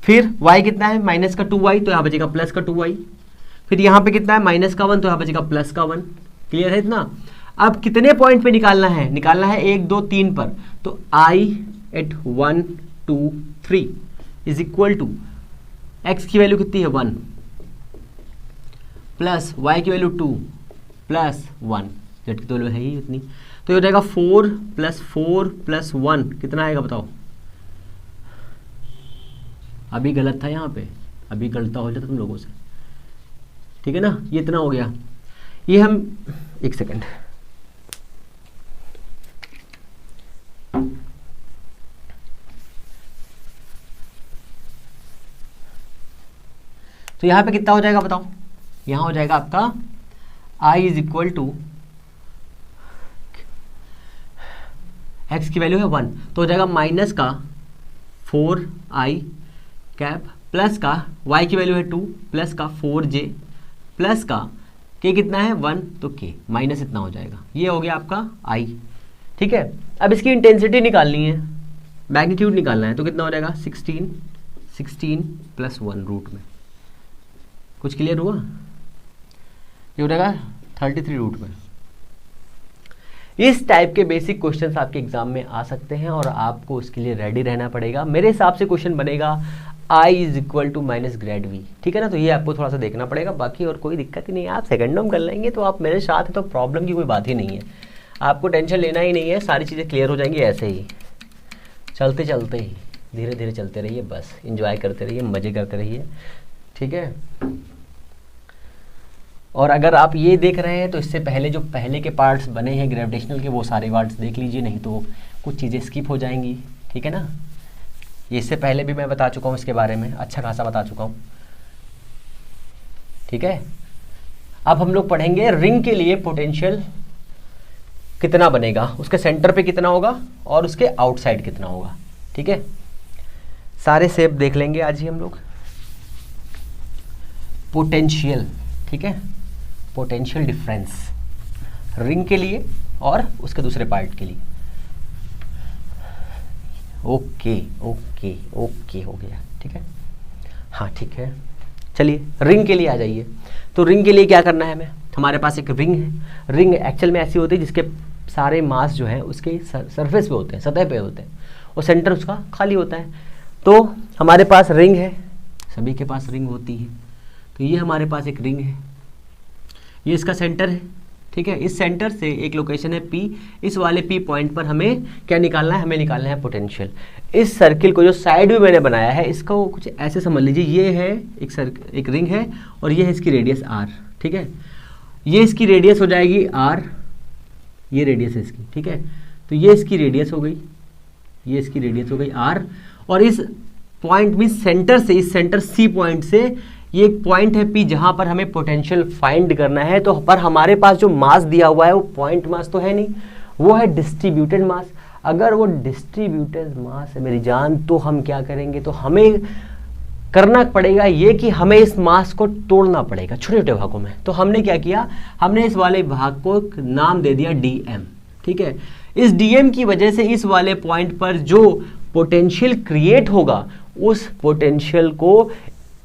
फिर y कितना है, माइनस का 2y, तो यहाँ बचेगा प्लस का 2y, फिर यहाँ पे कितना है, माइनस का 1, तो यहाँ बचेगा प्लस का 1, क्लियर है इतना। अब कितने पॉइंट पे निकालना है, 1 2 3 पर, तो I at 1 2 3 is equal to x की वैल्यू कितनी है 1 प्लस y की वैल्यू 2 प्लस 1, z की तो वैल्यू है ही उतनी, तो ये हो जाएगा 4 प्लस 1, कितना आएगा बताओ, अभी गलत था यहाँ पे, अभी गलता हो जाता तुम लोगों से, ठीक है ना, ये इतना हो गया, ये हम एक सेकंड, तो यहाँ पे कितना हो जाएगा बताओ, यहाँ हो जाएगा आपका I is equal to X की वैल्यू है 1, तो हो जाएगा माइनस का 4i कैप प्लस का y की वैल्यू है 2 प्लस का 4j प्लस का k कितना है 1, तो k माइनस इतना हो जाएगा, ये हो गया आपका I, ठीक है। अब इसकी इंटेंसिटी निकालनी है, मैग्नीट्यूड निकालना है, तो कितना हो जाएगा 16 प्लस 1 रूट में, कुछ क्लियर हुआ, ये हो जाएगा 33 रूट में। इस टाइप के बेसिक क्वेश्चंस आपके एग्जाम में आ सकते हैं और आपको उसके लिए रेडी रहना पड़ेगा। मेरे हिसाब से क्वेश्चन बनेगा I is equal to minus grad V, ठीक है ना, तो ये आपको थोड़ा सा देखना पड़ेगा, बाकी और कोई दिक्कत ही नहीं है, आप सेकंडों में कर लेंगे, तो आप मेरे साथ हैं, तो प्रॉब्लम की कोई बात ही नहीं है, आपको टेंशन लेना ही नहीं है, सारी चीज़ें क्लियर हो जाएंगी ऐसे ही, चलते चलते ही धीरे धीरे चलते रहिए, बस इंजॉय करते रहिए, मज़े करते रहिए, ठीक है। और अगर आप ये देख रहे हैं तो इससे पहले जो पहले के पार्ट्स बने हैं ग्रेविटेशनल के, वो सारे पार्ट्स देख लीजिए, नहीं तो कुछ चीज़ें स्किप हो जाएंगी, ठीक है ना। ये इससे पहले भी मैं बता चुका हूँ इसके बारे में, अच्छा खासा बता चुका हूँ, ठीक है। अब हम लोग पढ़ेंगे रिंग के लिए पोटेंशियल कितना बनेगा, उसके सेंटर पे कितना होगा और उसके आउटसाइड कितना होगा, ठीक है। सारे शेप देख लेंगे आज ही हम लोग। पोटेंशियल, ठीक है, पोटेंशियल डिफरेंस रिंग के लिए और उसके दूसरे पार्ट के लिए। ओके ओके ओके हो गया, ठीक है, हाँ ठीक है। चलिए रिंग के लिए आ जाइए। तो रिंग के लिए क्या करना है हमें, हमारे पास एक रिंग है। रिंग एक्चुअल में ऐसी होती है जिसके सारे मास जो है उसके सरफेस पे होते हैं, सतह पे होते हैं, और सेंटर उसका खाली होता है। तो हमारे पास रिंग है, सभी के पास रिंग होती है। तो ये हमारे पास एक रिंग है, ये इसका सेंटर है, ठीक है। इस सेंटर से एक लोकेशन है P, इस वाले P पॉइंट पर हमें क्या निकालना है, हमें निकालना है पोटेंशियल। इस सर्किल को जो साइड में मैंने बनाया है इसको कुछ ऐसे समझ लीजिए, ये है एक रिंग है और ये है इसकी रेडियस R, ठीक है। ये इसकी रेडियस हो जाएगी R, ये रेडियस है इसकी, ठीक है। तो ये इसकी रेडियस हो गई, ये इसकी रेडियस हो गई R, और इस पॉइंट में सेंटर से, इस सेंटर C पॉइंट से ये एक पॉइंट है P जहां पर हमें पोटेंशियल फाइंड करना है। तो पर हमारे पास जो मास दिया हुआ है वो पॉइंट मास तो है नहीं, वो है डिस्ट्रीब्यूटेड मास। अगर वो डिस्ट्रीब्यूटेड मास है मेरी जान, तो हम क्या करेंगे, तो हमें करना पड़ेगा ये कि हमें इस मास को तोड़ना पड़ेगा छोटे छोटे भागों में। तो हमने क्या किया, हमने इस वाले भाग को नाम दे दिया dm, ठीक है। इस dm की वजह से इस वाले पॉइंट पर जो पोटेंशियल क्रिएट होगा उस पोटेंशियल को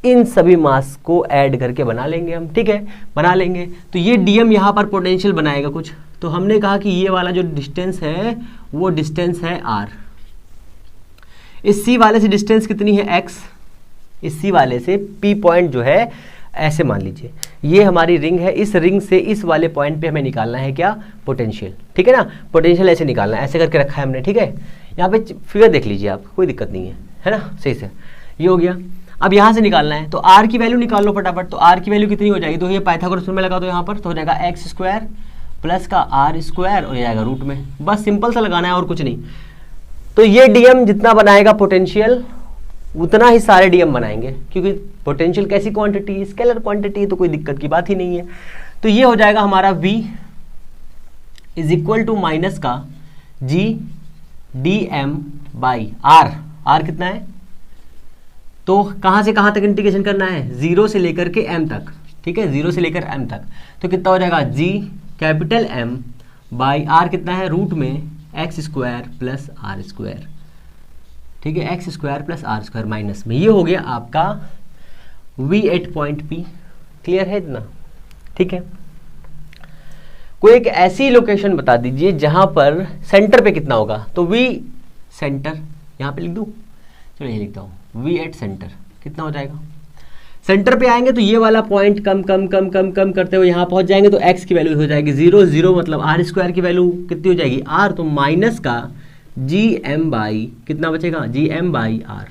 इन सभी मास को ऐड करके बना लेंगे हम, ठीक है, बना लेंगे। तो ये dm यहाँ पर पोटेंशियल बनाएगा कुछ। तो हमने कहा कि ये वाला जो डिस्टेंस है वो डिस्टेंस है r। इस c वाले से डिस्टेंस कितनी है x, इस C वाले से P पॉइंट जो है ऐसे मान लीजिए ये हमारी रिंग है, इस रिंग से इस वाले पॉइंट पे हमें निकालना है क्या, पोटेंशियल, ठीक है ना। पोटेंशियल ऐसे निकालना है, ऐसे करके रखा है हमने, ठीक है। यहाँ पे फिगर देख लीजिए आप, कोई दिक्कत नहीं है ना, सही से ये हो गया। अब यहाँ से निकालना है तो R की वैल्यू निकाल लो फटाफट। तो R की वैल्यू कितनी हो जाएगी, तो ये पाइथागोरस में लगा दो यहाँ पर, तो हो जाएगा x स्क्वायर प्लस का R स्क्वायर हो जाएगा रूट में, बस सिंपल सा लगाना है और कुछ नहीं। तो ये dm जितना बनाएगा पोटेंशियल उतना ही सारे dm बनाएंगे, क्योंकि पोटेंशियल कैसी क्वांटिटी, स्केलर क्वांटिटी, तो कोई दिक्कत की बात ही नहीं है। तो ये हो जाएगा हमारा v is equal to minus का g dm by r। r कितना है, तो कहाँ से कहाँ तक इंटीग्रेशन करना है, 0 से लेकर के m तक, ठीक है, 0 से लेकर m तक। तो कितना हो जाएगा g capital M by r कितना है, रूट में x square plus r square, ठीक है, x square plus r square minus में। ये हो गया आपका v at point P। Clear है इतना, ठीक है। कोई एक ऐसी लोकेशन बता दीजिए जहां पर सेंटर पे कितना होगा, तो v सेंटर यहाँ पे लिख दूँ, चलो ये लिखता हूँ, v एट सेंटर कितना हो जाएगा। सेंटर पे आएंगे तो ये वाला पॉइंट कम कम कम कम कम करते हुए यहाँ पहुँच जाएंगे, तो x की वैल्यू हो जाएगी 0 0, मतलब r स्क्वायर की वैल्यू कितनी हो जाएगी r, तो माइनस का gm बाई कितना बचेगा, gm by r,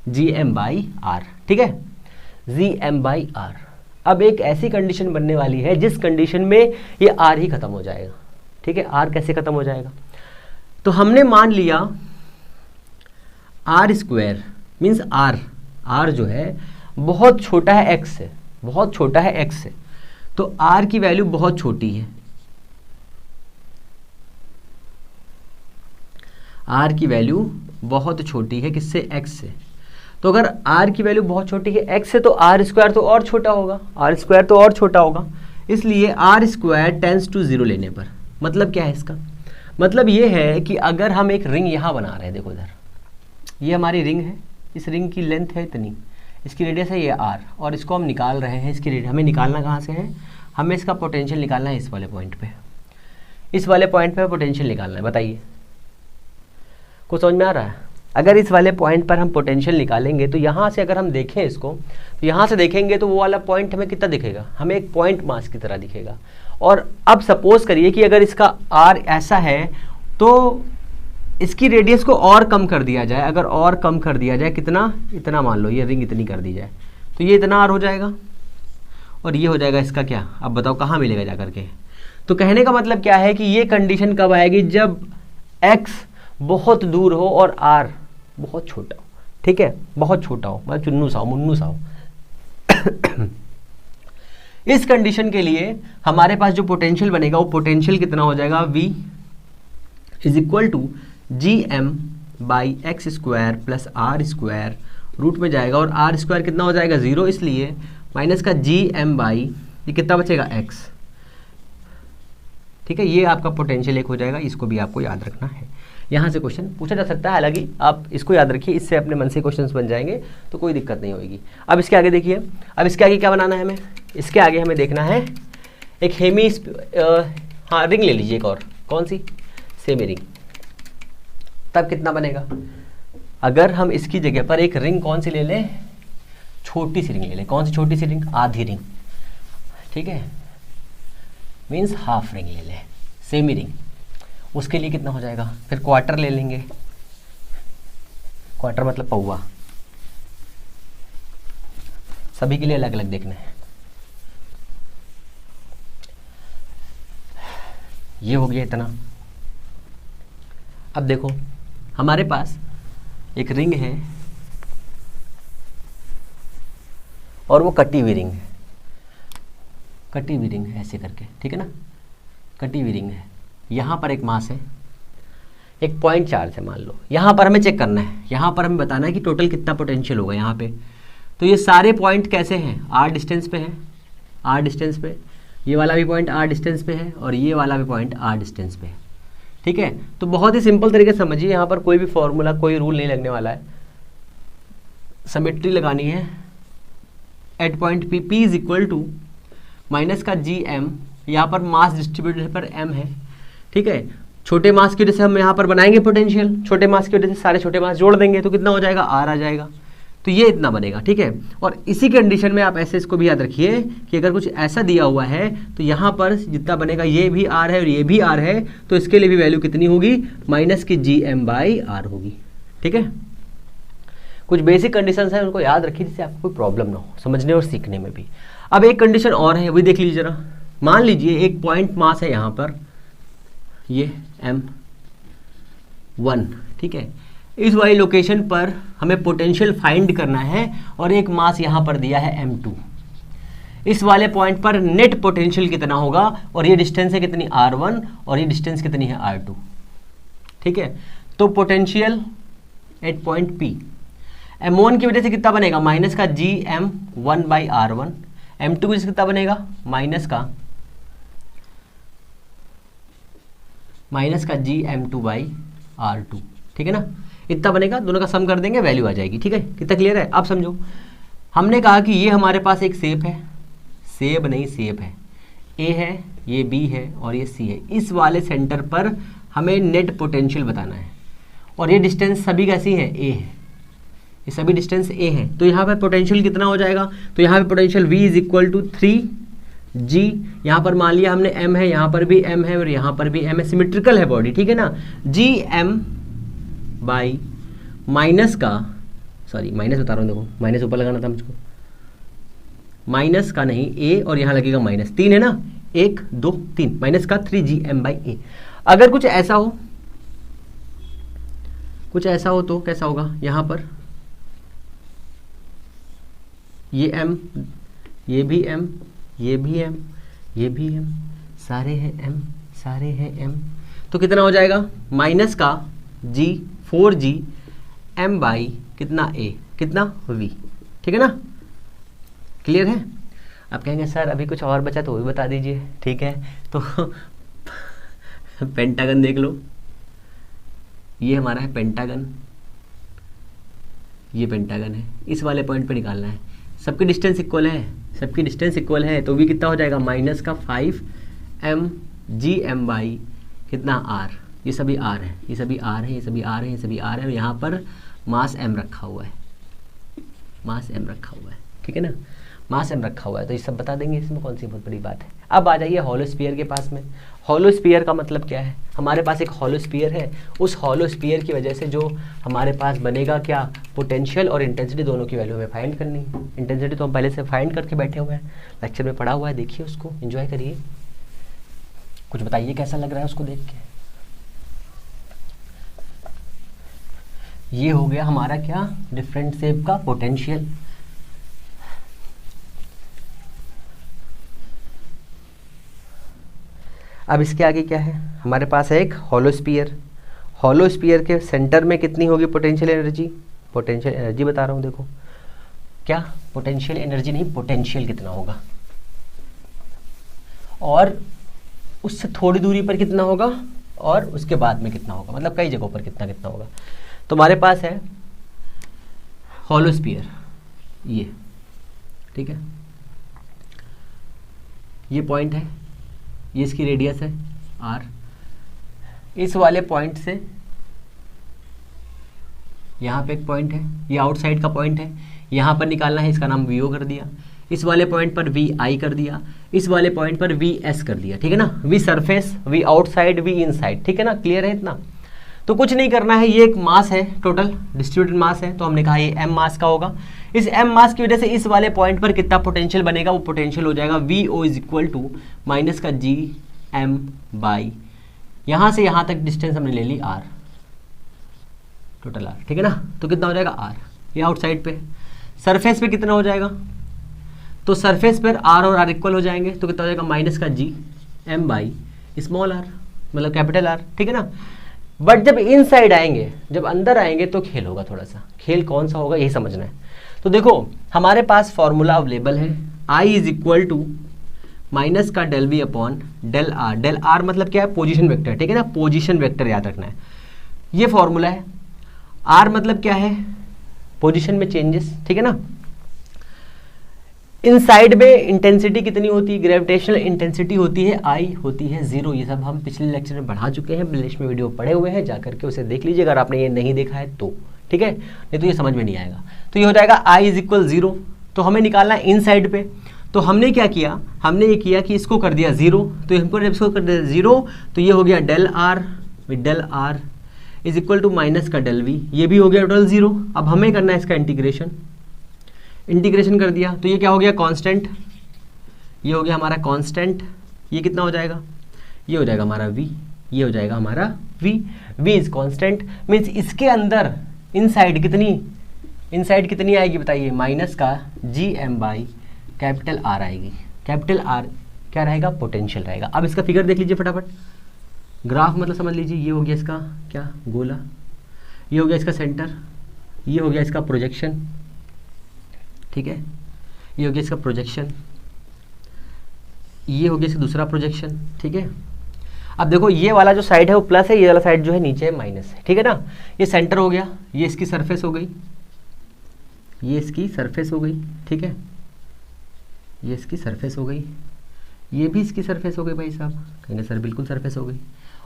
gm by r, ठीक है, gm बाई r। अब एक ऐसी कंडीशन बनने वाली है जिस कंडीशन में ये r ही खत्म हो जाएगा, ठीक है। r कैसे खत्म हो जाएगा, तो हमने मान लिया r स्क्वायर मीन्स r जो है बहुत छोटा है x से, बहुत छोटा है x से, तो r की वैल्यू बहुत छोटी है, r की वैल्यू बहुत छोटी है किससे, x से। तो अगर r की वैल्यू बहुत छोटी है x से, तो r स्क्वायर तो और छोटा होगा, r स्क्वायर तो और छोटा होगा, इसलिए r स्क्वायर टेंस टू 0 लेने पर। मतलब क्या है इसका, मतलब ये है कि अगर हम एक रिंग यहाँ बना रहे हैं, देखो इधर ये हमारी रिंग है, इस रिंग की लेंथ है इतनी, इसकी रेडियस है ये r, और इसको हम निकाल रहे हैं, इसकी रेडियस हमें निकालना कहाँ से है, हमें इसका पोटेंशियल निकालना है इस वाले पॉइंट पे, इस वाले पॉइंट पे पोटेंशियल निकालना है। बताइए कुछ समझ में आ रहा है। अगर इस वाले पॉइंट पर हम पोटेंशियल निकालेंगे तो यहाँ से अगर हम देखें इसको, तो यहाँ से देखेंगे तो वो वाला पॉइंट हमें कितना दिखेगा, हमें एक पॉइंट मास की तरह दिखेगा। और अब सपोज करिए कि अगर इसका r ऐसा है तो इसकी रेडियस को और कम कर दिया जाए, अगर और कम कर दिया जाए कितना, इतना मान लो, ये रिंग इतनी कर दी जाए, तो ये इतना r हो जाएगा और ये हो जाएगा इसका क्या, अब बताओ कहाँ मिलेगा जा करके। तो कहने का मतलब क्या है कि ये कंडीशन कब आएगी, जब x बहुत दूर हो और r बहुत छोटा हो, ठीक है, बहुत छोटा हो, मतलब चुन्नू सा हो, मुन्नू सा हो। इस कंडीशन के लिए हमारे पास जो पोटेंशियल बनेगा वो पोटेंशियल कितना हो जाएगा, v is equal to gm by X square plus r square root में जाएगा, और r स्क्वायर कितना हो जाएगा 0, इसलिए माइनस का gm बाई ये कितना बचेगा x, ठीक है। ये आपका पोटेंशियल एक हो जाएगा, इसको भी आपको याद रखना है। यहाँ से क्वेश्चन पूछा जा सकता है, हालांकि आप इसको याद रखिए, इससे अपने मन से क्वेश्चंस बन जाएंगे तो कोई दिक्कत नहीं होगी। अब इसके आगे देखिए, अब इसके आगे क्या बनाना है हमें, इसके आगे हमें देखना है एक हेमी हाँ रिंग ले लीजिए एक और, कौन सी, सेमी रिंग, तब कितना बनेगा। अगर हम इसकी जगह पर एक रिंग कौन सी ले लें, छोटी सी रिंग ले लें, कौन सी छोटी सी रिंग, आधी रिंग, ठीक है, मीन्स हाफ रिंग ले लें, सेमी रिंग, उसके लिए कितना हो जाएगा, फिर क्वार्टर ले लेंगे, क्वार्टर मतलब पौवा, सभी के लिए अलग अलग देखना है। ये हो गया इतना। अब देखो हमारे पास एक रिंग है और वो कटी हुई रिंग है, कटी हुई रिंग है ऐसे करके, ठीक है ना, कटी हुई रिंग है, यहाँ पर एक मास है, एक पॉइंट चार्ज है मान लो, यहाँ पर हमें चेक करना है, यहाँ पर हमें बताना है कि टोटल कितना पोटेंशियल होगा यहाँ पे। तो ये सारे पॉइंट कैसे हैं, आर डिस्टेंस पे है, आर डिस्टेंस पे, ये वाला भी पॉइंट आर डिस्टेंस पे है और ये वाला भी पॉइंट आर डिस्टेंस पे है, ठीक है। तो बहुत ही सिंपल तरीके से समझिए, यहाँ पर कोई भी फॉर्मूला कोई रूल नहीं लगने वाला है, सिमेट्री लगानी है। At point P, P is equal to minus का जी एम, यहाँ पर मास डिस्ट्रीब्यूटेड पर एम है, ठीक है। छोटे मास की वजह से हम यहाँ पर बनाएंगे पोटेंशियल, छोटे मास की वजह से सारे छोटे मास जोड़ देंगे तो कितना हो जाएगा, आर आ जाएगा, तो ये इतना बनेगा, ठीक है। और इसी कंडीशन में आप ऐसे इसको भी याद रखिए कि अगर कुछ ऐसा दिया हुआ है तो यहाँ पर जितना बनेगा ये भी आर है और ये भी आर है, तो इसके लिए भी वैल्यू कितनी होगी, माइनस की जी एम बाई आर होगी, ठीक है। कुछ बेसिक कंडीशंस हैं उनको याद रखिए जिससे आपको कोई प्रॉब्लम ना हो समझने और सीखने में भी। अब एक कंडीशन और है, वही देख लीजिए जरा। मान लीजिए एक पॉइंट मास है यहाँ पर, ये m1, ठीक है, इस वाली लोकेशन पर हमें पोटेंशियल फाइंड करना है और एक मास यहाँ पर दिया है m2। इस वाले पॉइंट पर नेट पोटेंशियल कितना होगा, और ये डिस्टेंस है कितनी, r1, और ये डिस्टेंस कितनी है, r2, ठीक है। तो potential at point P m1 की वजह से कितना बनेगा, माइनस का G M one by r1, m2 की वजह से कितना बनेगा, माइनस का जी m2 बाई r2, ठीक है ना, इतना बनेगा, दोनों का सम कर देंगे वैल्यू आ जाएगी, ठीक है। कितना क्लियर है। अब समझो, हमने कहा कि ये हमारे पास एक शेप है, सेब नहीं शेप है, ए है, ये बी है और ये सी है, इस वाले सेंटर पर हमें नेट पोटेंशियल बताना है, और ये डिस्टेंस सभी कैसी है, ए है, ये सभी डिस्टेंस ए है, तो यहाँ पर पोटेंशियल कितना हो जाएगा, तो यहाँ पर potential V is equal to 3G, यहाँ पर मान लिया हमने M है, यहाँ पर भी M है और यहाँ पर भी M है, सिमेट्रिकल है बॉडी, ठीक है ना, GM बाई माइनस का, सॉरी माइनस बता रहा हूँ, देखो माइनस ऊपर लगाना था मुझको, माइनस का नहीं A और यहाँ लगेगा माइनस, 3 है ना, 1 2 3, माइनस का 3GM बाई A। अगर कुछ ऐसा हो, कुछ ऐसा हो तो कैसा होगा, यहाँ पर ये M, ये भी M, ये भी M, ये भी M, सारे हैं M, सारे हैं M, तो कितना हो जाएगा, माइनस का G 4G M बाई कितना A, कितना V, ठीक है ना, क्लियर है। आप कहेंगे सर अभी कुछ और बचा तो वो भी बता दीजिए, ठीक है। तो पेंटागन देख लो, ये हमारा है पेंटागन, ये पेंटागन है, इस वाले पॉइंट पे निकालना है, सबकी डिस्टेंस इक्वल है, सबकी डिस्टेंस इक्वल है, तो भी कितना हो जाएगा, माइनस का 5mGm बाई कितना R, ये सभी R है, ये सभी R है, ये सभी R है, ये सभी R है, और यहाँ पर मास M रखा हुआ है, मास M रखा हुआ है, ठीक है ना, मास M रखा हुआ है, तो ये सब बता देंगे, इसमें कौन सी बहुत बड़ी बात है। अब आ जाइए हॉलो स्फीयर के पास में। हॉलो स्फीयर का मतलब क्या है, हमारे पास एक हॉलो स्फीयर है, उस हॉलो स्फीयर की वजह से जो हमारे पास बनेगा क्या, पोटेंशियल और इंटेंसिटी दोनों की वैल्यू हमें फाइंड करनी है। इंटेंसिटी तो हम पहले से फाइंड करके बैठे हुए हैं, लेक्चर में पढ़ा हुआ है, देखिए उसको, एंजॉय करिए, कुछ बताइए कैसा लग रहा है उसको देख के। ये हो गया हमारा क्या, डिफरेंट शेप का पोटेंशियल। अब इसके आगे क्या है, हमारे पास है एक हॉलो स्फीयर। हॉलो स्फीयर के सेंटर में कितनी होगी पोटेंशियल एनर्जी, पोटेंशियल एनर्जी बता रहा हूँ, देखो क्या, पोटेंशियल एनर्जी नहीं, पोटेंशियल कितना होगा, और उससे थोड़ी दूरी पर कितना होगा, और उसके बाद में कितना होगा, मतलब कई जगहों पर कितना कितना होगा। तो हमारे पास है हॉलो स्फीयर, ये ठीक है, ये पॉइंट है, ये इसकी रेडियस है r, इस वाले पॉइंट से यहाँ पे एक पॉइंट है, ये आउटसाइड का पॉइंट है, यहाँ पर निकालना है, इसका नाम VO कर दिया, इस वाले पॉइंट पर VI कर दिया, इस वाले पॉइंट पर VS कर दिया, ठीक है ना, V surface, V outside, V inside, ठीक है ना, क्लियर है इतना। तो कुछ नहीं करना है, ये एक मास है, टोटल डिस्ट्रीब्यूटेड मास है, तो हमने कहा ये m मास का होगा। इस m मास की वजह से इस वाले पॉइंट पर कितना पोटेंशियल बनेगा, वो पोटेंशियल हो जाएगा VO is equal to minus का GM बाई, यहाँ से यहाँ तक डिस्टेंस हमने ले ली R, टोटल R, ठीक है ना। तो कितना हो जाएगा R, ये आउटसाइड पे, सरफेस पे कितना हो जाएगा, तो सरफेस पर R और R इक्वल हो जाएंगे, तो कितना हो जाएगा माइनस का GM बाई स्मॉल r, मतलब कैपिटल R, ठीक है ना। बट जब इन साइड आएंगे, जब अंदर आएंगे तो खेल होगा, थोड़ा सा खेल कौन सा होगा यही समझना है। तो देखो हमारे पास फॉर्मूला अवेलेबल है, I is equal to minus का del V upon del R, del R मतलब क्या है, पोजीशन वेक्टर, ठीक है ना, पोजीशन वेक्टर याद रखना है, ये फॉर्मूला है। R मतलब क्या है, पोजीशन में चेंजेस, ठीक है ना। इनसाइड में इंटेंसिटी कितनी होती है, ग्रेविटेशनल इंटेंसिटी होती है I, होती है 0, ये सब हम पिछले लेक्चर में पढ़ा चुके हैं, प्लेलिस्ट में वीडियो पढ़े हुए हैं, जा करके उसे देख लीजिए अगर आपने ये नहीं देखा है तो, ठीक है, नहीं तो ये समझ में नहीं आएगा। तो ये हो जाएगा I इज इक्वल 0, तो हमें निकालना है इन साइड पे। तो हमने क्या किया, हमने ये किया कि इसको कर दिया 0, तो हमको जब इसको कर दिया 0 तो ये हो गया del R with del R is equal to minus का डेल V, ये भी हो गया टोटल 0। अब हमें करना है इसका इंटीग्रेशन, इंटीग्रेशन कर दिया तो ये क्या हो गया कांस्टेंट, ये हो गया हमारा कांस्टेंट, ये कितना हो जाएगा, ये हो जाएगा हमारा V, ये हो जाएगा हमारा V, V is constant, means इसके अंदर इनसाइड कितनी आएगी बताइए, माइनस का GM बाई कैपिटल R आएगी, कैपिटल R क्या रहेगा, पोटेंशियल रहेगा। अब इसका फिगर देख लीजिए फटाफट, ग्राफ मतलब समझ लीजिए, ये हो गया इसका क्या गोला, ये हो गया इसका सेंटर, ये हो गया इसका प्रोजेक्शन, ठीक है, ये हो गया इसका प्रोजेक्शन, ये हो गया इसका दूसरा प्रोजेक्शन, ठीक है। अब देखो ये वाला जो साइड है वो प्लस है, ये वाला साइड जो है नीचे है माइनस है, ठीक है ना। ये सेंटर हो गया, ये इसकी सरफेस हो गई, ये इसकी सरफेस हो गई, ठीक है, ये इसकी सरफेस हो गई, ये भी इसकी सरफेस हो गई भाई साहब, कहेंगे सर बिल्कुल सरफेस हो गई,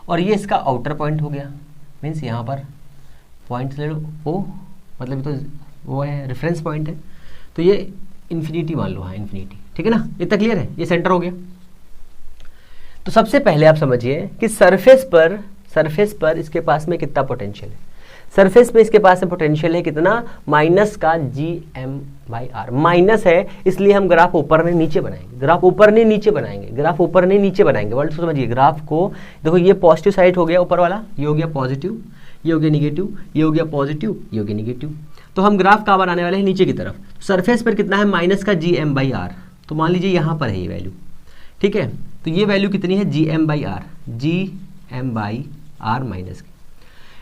और ये इसका आउटर पॉइंट हो गया, मीन्स यहाँ पर पॉइंट ले लो ओ, मतलब तो वो है रेफरेंस पॉइंट है, तो ये इन्फिनिटी मान लो, हाँ इन्फिनिटी, ठीक है ना, इतना क्लियर है, ये सेंटर हो गया। तो सबसे पहले आप समझिए कि सरफेस पर इसके पास में कितना पोटेंशियल है, सरफेस पे इसके पास में पोटेंशियल है कितना, माइनस का GM बाई R, माइनस है इसलिए हम ग्राफ ऊपर नहीं नीचे बनाएंगे, ग्राफ ऊपर नहीं नीचे बनाएंगे, ग्राफ ऊपर नहीं नीचे बनाएंगे, वर्ड समझिए, ग्राफ को देखो, ये पॉजिटिव साइड हो गया ऊपर वाला, ये हो गया पॉजिटिव, ये हो गया निगेटिव, ये हो गया पॉजिटिव, ये हो गया निगेटिव, तो हम ग्राफ कहाँ बनाने वाले हैं, नीचे की तरफ। सरफेस पर कितना है, माइनस का GM बाई R, तो मान लीजिए यहाँ पर है ये वैल्यू, ठीक है, तो ये वैल्यू कितनी है, GM by R, GM by R minus की,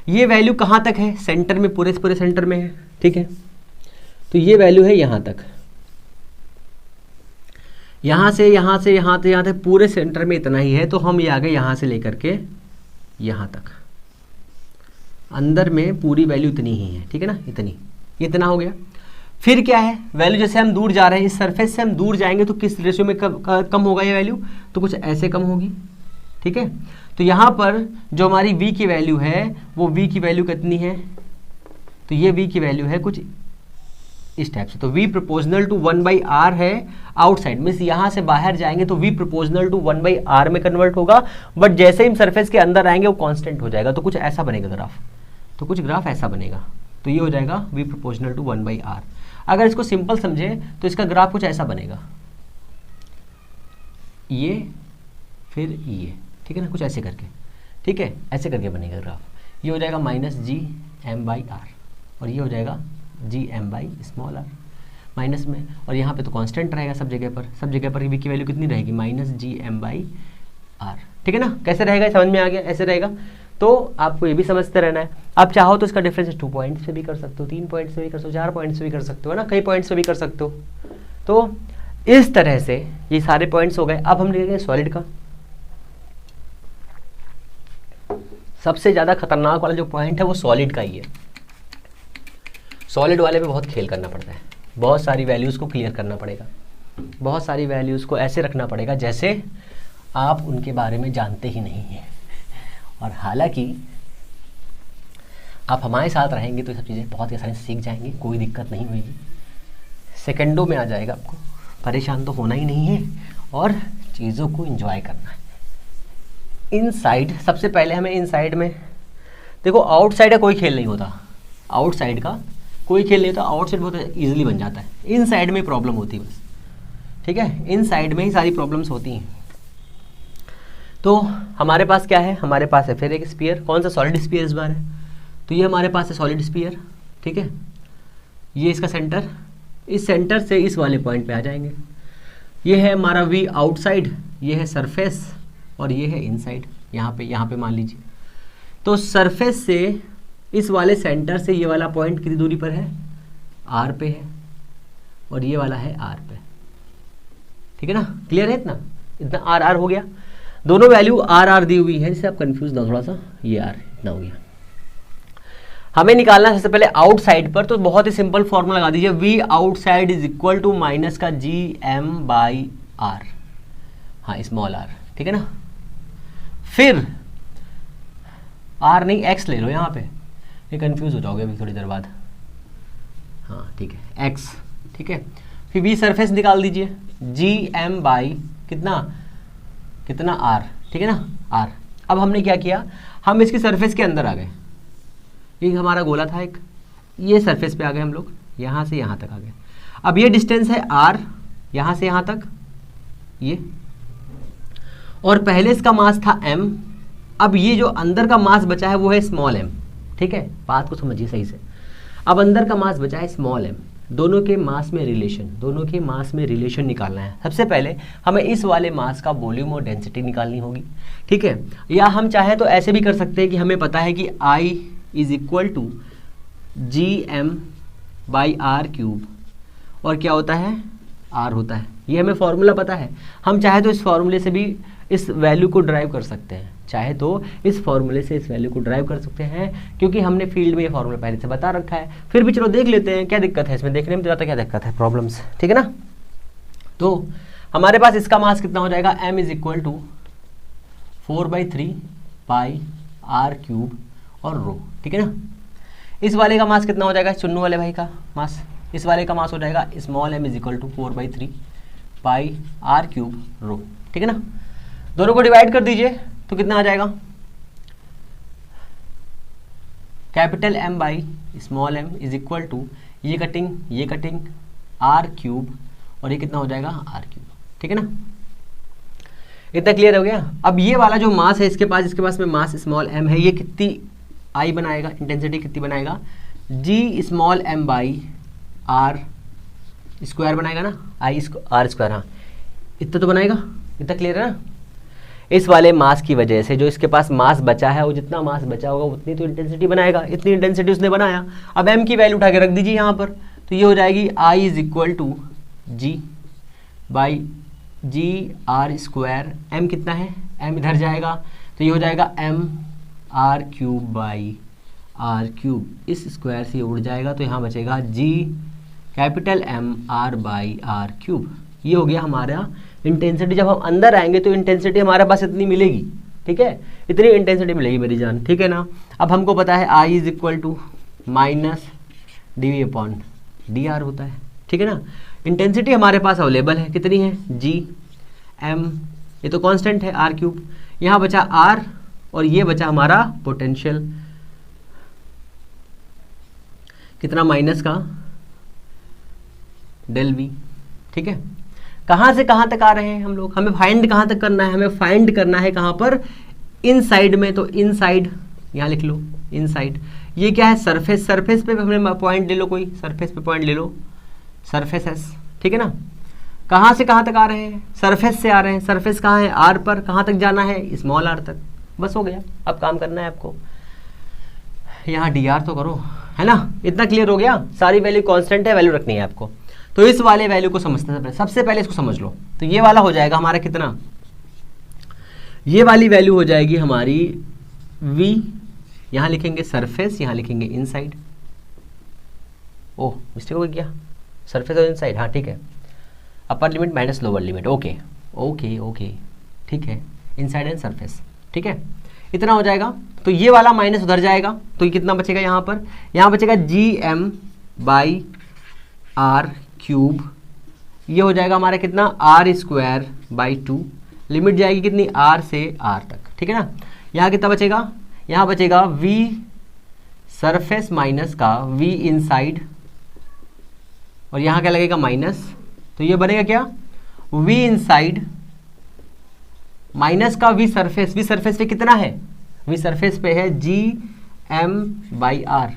ये वैल्यू कहाँ तक है, सेंटर में, पूरे सेंटर में है, ठीक है, तो ये वैल्यू है यहाँ तक, यहाँ से यहाँ तक पूरे सेंटर में इतना ही है, तो हम ये आगे यहाँ से लेकर के यहाँ तक अंदर में पूरी वैल्यू इतनी ही है, ठीक है ना, इतना हो गया। फिर क्या है, वैल्यू जैसे हम दूर जा रहे हैं, इस सरफेस से हम दूर जाएंगे तो किस रेशियो में कम होगा ये वैल्यू, तो कुछ ऐसे कम होगी, ठीक है। तो यहाँ पर जो हमारी V की वैल्यू है वो V की वैल्यू कितनी है, तो ये V की वैल्यू है कुछ इस टाइप से, तो V प्रोपोर्शनल टू 1/r है आउटसाइड, मीन्स यहाँ से बाहर जाएंगे तो V प्रोपोर्शनल टू 1/r में कन्वर्ट होगा, बट जैसे ही हम सरफेस के अंदर आएंगे वो कांस्टेंट हो जाएगा, तो कुछ ऐसा बनेगा ग्राफ, तो कुछ ग्राफ ऐसा बनेगा, तो ये हो जाएगा V प्रोपोर्शनल टू 1/r। अगर इसको सिंपल समझे तो इसका ग्राफ कुछ ऐसा बनेगा, ये फिर ये, ठीक है ना, कुछ ऐसे करके, ठीक है, ऐसे करके बनेगा ग्राफ, ये हो जाएगा माइनस GM बाई R, और ये हो जाएगा GM by small r minus में, और यहाँ पे तो कांस्टेंट रहेगा सब जगह पर V की वैल्यू कितनी रहेगी, माइनस GM बाई R, ठीक है ना। कैसे रहेगा, समझ में आ गया, ऐसे रहेगा, तो आपको ये भी समझते रहना है। आप चाहो तो इसका डिफरेंस 2 पॉइंट से भी कर सकते हो, 3 पॉइंट से भी कर सकते हो, 4 पॉइंट से भी कर सकते हो, है ना, कई पॉइंट से भी कर सकते हो। तो इस तरह से ये सारे पॉइंट्स हो गए। अब हम लिखेंगे सॉलिड का। सबसे ज़्यादा खतरनाक वाला जो पॉइंट है वो सॉलिड का ही है। सॉलिड वाले पे बहुत खेल करना पड़ता है, बहुत सारी वैल्यूज़ को क्लियर करना पड़ेगा, बहुत सारी वैल्यूज़ को ऐसे रखना पड़ेगा जैसे आप उनके बारे में जानते ही नहीं हैं। और हालांकि आप हमारे साथ रहेंगे तो ये सब चीज़ें बहुत ही आसानी से सीख जाएंगे, कोई दिक्कत नहीं होगी, सेकंडों में आ जाएगा। आपको परेशान तो होना ही नहीं है और चीज़ों को एंजॉय करना है। इनसाइड, सबसे पहले हमें इनसाइड में देखो, आउटसाइड का कोई खेल नहीं होता, आउटसाइड का कोई खेल नहीं होता, आउटसाइड बहुत ईजिली बन जाता है, इनसाइड में प्रॉब्लम होती है बस, ठीक है, इनसाइड में ही सारी प्रॉब्लम्स होती हैं। तो हमारे पास क्या है, हमारे पास है फिर एक स्फीयर, कौन सा, सॉलिड स्फीयर इस बार है, तो ये हमारे पास है सॉलिड स्फीयर, ठीक है, ये इसका सेंटर, इस सेंटर से इस वाले पॉइंट पे आ जाएंगे। ये है हमारा वी आउटसाइड, ये है सरफेस और ये है इनसाइड, यहाँ पे मान लीजिए। तो सरफेस से इस वाले सेंटर से ये वाला पॉइंट कितनी दूरी पर है, आर पे है, और ये वाला है आर पे, ठीक है ना, क्लियर है, इतना आर आर हो गया, दोनों वैल्यू आर आर दी हुई है, जिससे आप कंफ्यूज ना थोड़ा सा, ये आर इतना हो गया। हमें निकालना है सबसे पहले आउटसाइड पर, तो बहुत ही सिंपल फॉर्मूला लगा दीजिए, V outside is equal to minus का जी एम बाई आर, हाँ स्मॉल आर, ठीक है ना। फिर आर नहीं एक्स ले लो, यहाँ पे ये कंफ्यूज हो जाओगे अभी थोड़ी देर बाद, हाँ ठीक है एक्स, ठीक है। फिर वी सरफेस निकाल दीजिए, जी एम बाई कितना आर, ठीक है ना, आर। अब हमने क्या किया, हम इसकी सरफेस के अंदर आ गए, ये हमारा गोला था एक, ये सरफेस पे आ गए हम लोग, यहाँ से यहाँ तक आ गए। अब ये डिस्टेंस है आर, यहाँ से यहाँ तक ये, और पहले इसका मास था m, अब ये जो अंदर का मास बचा है वो है स्मॉल m, ठीक है, बात को समझिए सही से। अब अंदर का मास बचा है स्मॉल m, दोनों के मास में रिलेशन निकालना है। सबसे पहले हमें इस वाले मास का वॉल्यूम और डेंसिटी निकालनी होगी, ठीक है, या हम चाहे तो ऐसे भी कर सकते हैं कि हमें पता है कि I is equal to G M by R cube, और क्या होता है, आर होता है, ये हमें फॉर्मूला पता है। हम चाहे तो इस फॉर्मूले से भी इस वैल्यू को ड्राइव कर सकते हैं, चाहे तो इस फॉर्मूले से इस वैल्यू को ड्राइव कर सकते हैं, क्योंकि हमने फील्ड में ये फॉर्मूला पहले से बता रखा है। फिर भी चलो देख लेते हैं, क्या दिक्कत है इसमें, देखने में तो ज़्यादा क्या दिक्कत है, प्रॉब्लम्स, ठीक है ना। तो हमारे पास इसका मास कितना हो जाएगा, m is equal to 4/3 pi R cube और रो, ठीक है ना। इस वाले का मास कितना हो जाएगा, चुन्नू वाले भाई का मास, इस वाले का मास हो जाएगा small m is equal to 4/3 pi R cube rho, ठीक है ना। दोनों को डिवाइड कर दीजिए तो कितना आ जाएगा, capital M by small m is equal to ये कटिंग आर क्यूब, और ये कितना हो जाएगा आर क्यूब, ठीक है ना। इतना क्लियर हो गया। अब ये वाला जो मास है इसके पास में मास स्मॉल m है, ये कितनी I बनाएगा, इंटेंसिटी कितनी बनाएगा, G small m by R square बनाएगा ना, आई आर स्क्वायर, हाँ इतना तो बनाएगा, इतना क्लियर है ना। इस वाले मास की वजह से जो इसके पास मास बचा है, वो जितना मास बचा होगा उतनी तो इंटेंसिटी बनाएगा, इतनी इंटेंसिटी उसने बनाया। अब m की वैल्यू उठा के रख दीजिए यहाँ पर, तो ये हो जाएगी I is equal to G by G R square, m कितना है, m इधर जाएगा तो ये हो जाएगा m R cube by R cube, इस स्क्वायर से उड़ जाएगा तो यहाँ बचेगा G capital M R by R cube. ये हो गया हमारा इंटेंसिटी। जब हम अंदर आएंगे तो इंटेंसिटी हमारे पास इतनी मिलेगी, ठीक है, इतनी इंटेंसिटी मिलेगी मेरी जान, ठीक है ना। अब हमको पता है I is equal to minus D V upon D R होता है, ठीक है ना। इंटेंसिटी हमारे पास अवेलेबल है, कितनी है, जी एम, ये तो कांस्टेंट है आर क्यूब, यहाँ बचा आर और ये बचा हमारा पोटेंशियल, कितना, माइनस का डेल वी, ठीक है। कहाँ से कहाँ तक आ रहे हैं हम लोग, हमें फाइंड कहाँ तक करना है, हमें फाइंड करना है कहाँ पर, इनसाइड में। तो इनसाइड यहाँ लिख लो, इनसाइड ये क्या है, सरफेस, सरफेस पे हमें पॉइंट ले लो, कोई सरफेस पे पॉइंट ले लो, सरफेस एस, ठीक है ना। कहाँ से कहाँ तक आ रहे हैं, सरफेस से आ रहे हैं, सरफेस कहाँ है, आर पर, कहाँ तक जाना है, स्मॉल आर तक, बस हो गया। अब काम करना है आपको, यहाँ डी आर तो करो, है ना, इतना क्लियर हो गया। सारी वैल्यू कांस्टेंट है, वैल्यू रखनी है आपको। तो इस वाले वैल्यू को समझते हैं, सबसे पहले इसको समझ लो। तो ये वाला हो जाएगा हमारा कितना, ये वाली वैल्यू हो जाएगी हमारी v, यहाँ लिखेंगे सरफेस, यहाँ लिखेंगे इनसाइड, ओह मिस्टेक हो गया, सरफेस और इनसाइड, हाँ ठीक है, upper limit minus lower limit, okay okay okay ठीक है, इनसाइड एंड सरफेस, ठीक है, इतना हो जाएगा। तो ये वाला माइनस उधर जाएगा, तो ये कितना बचेगा यहाँ पर, यहाँ बचेगा GM बाई आर क्यूब, ये हो जाएगा हमारा कितना आर स्क्वायर बाई 2, लिमिट जाएगी कितनी R से R तक, ठीक है ना। यहाँ कितना बचेगा, यहाँ बचेगा V सरफेस माइनस का V इनसाइड, और यहाँ क्या लगेगा माइनस, तो ये बनेगा क्या V इनसाइड माइनस का V सरफेस पे कितना है, V सरफेस पे है GM by R,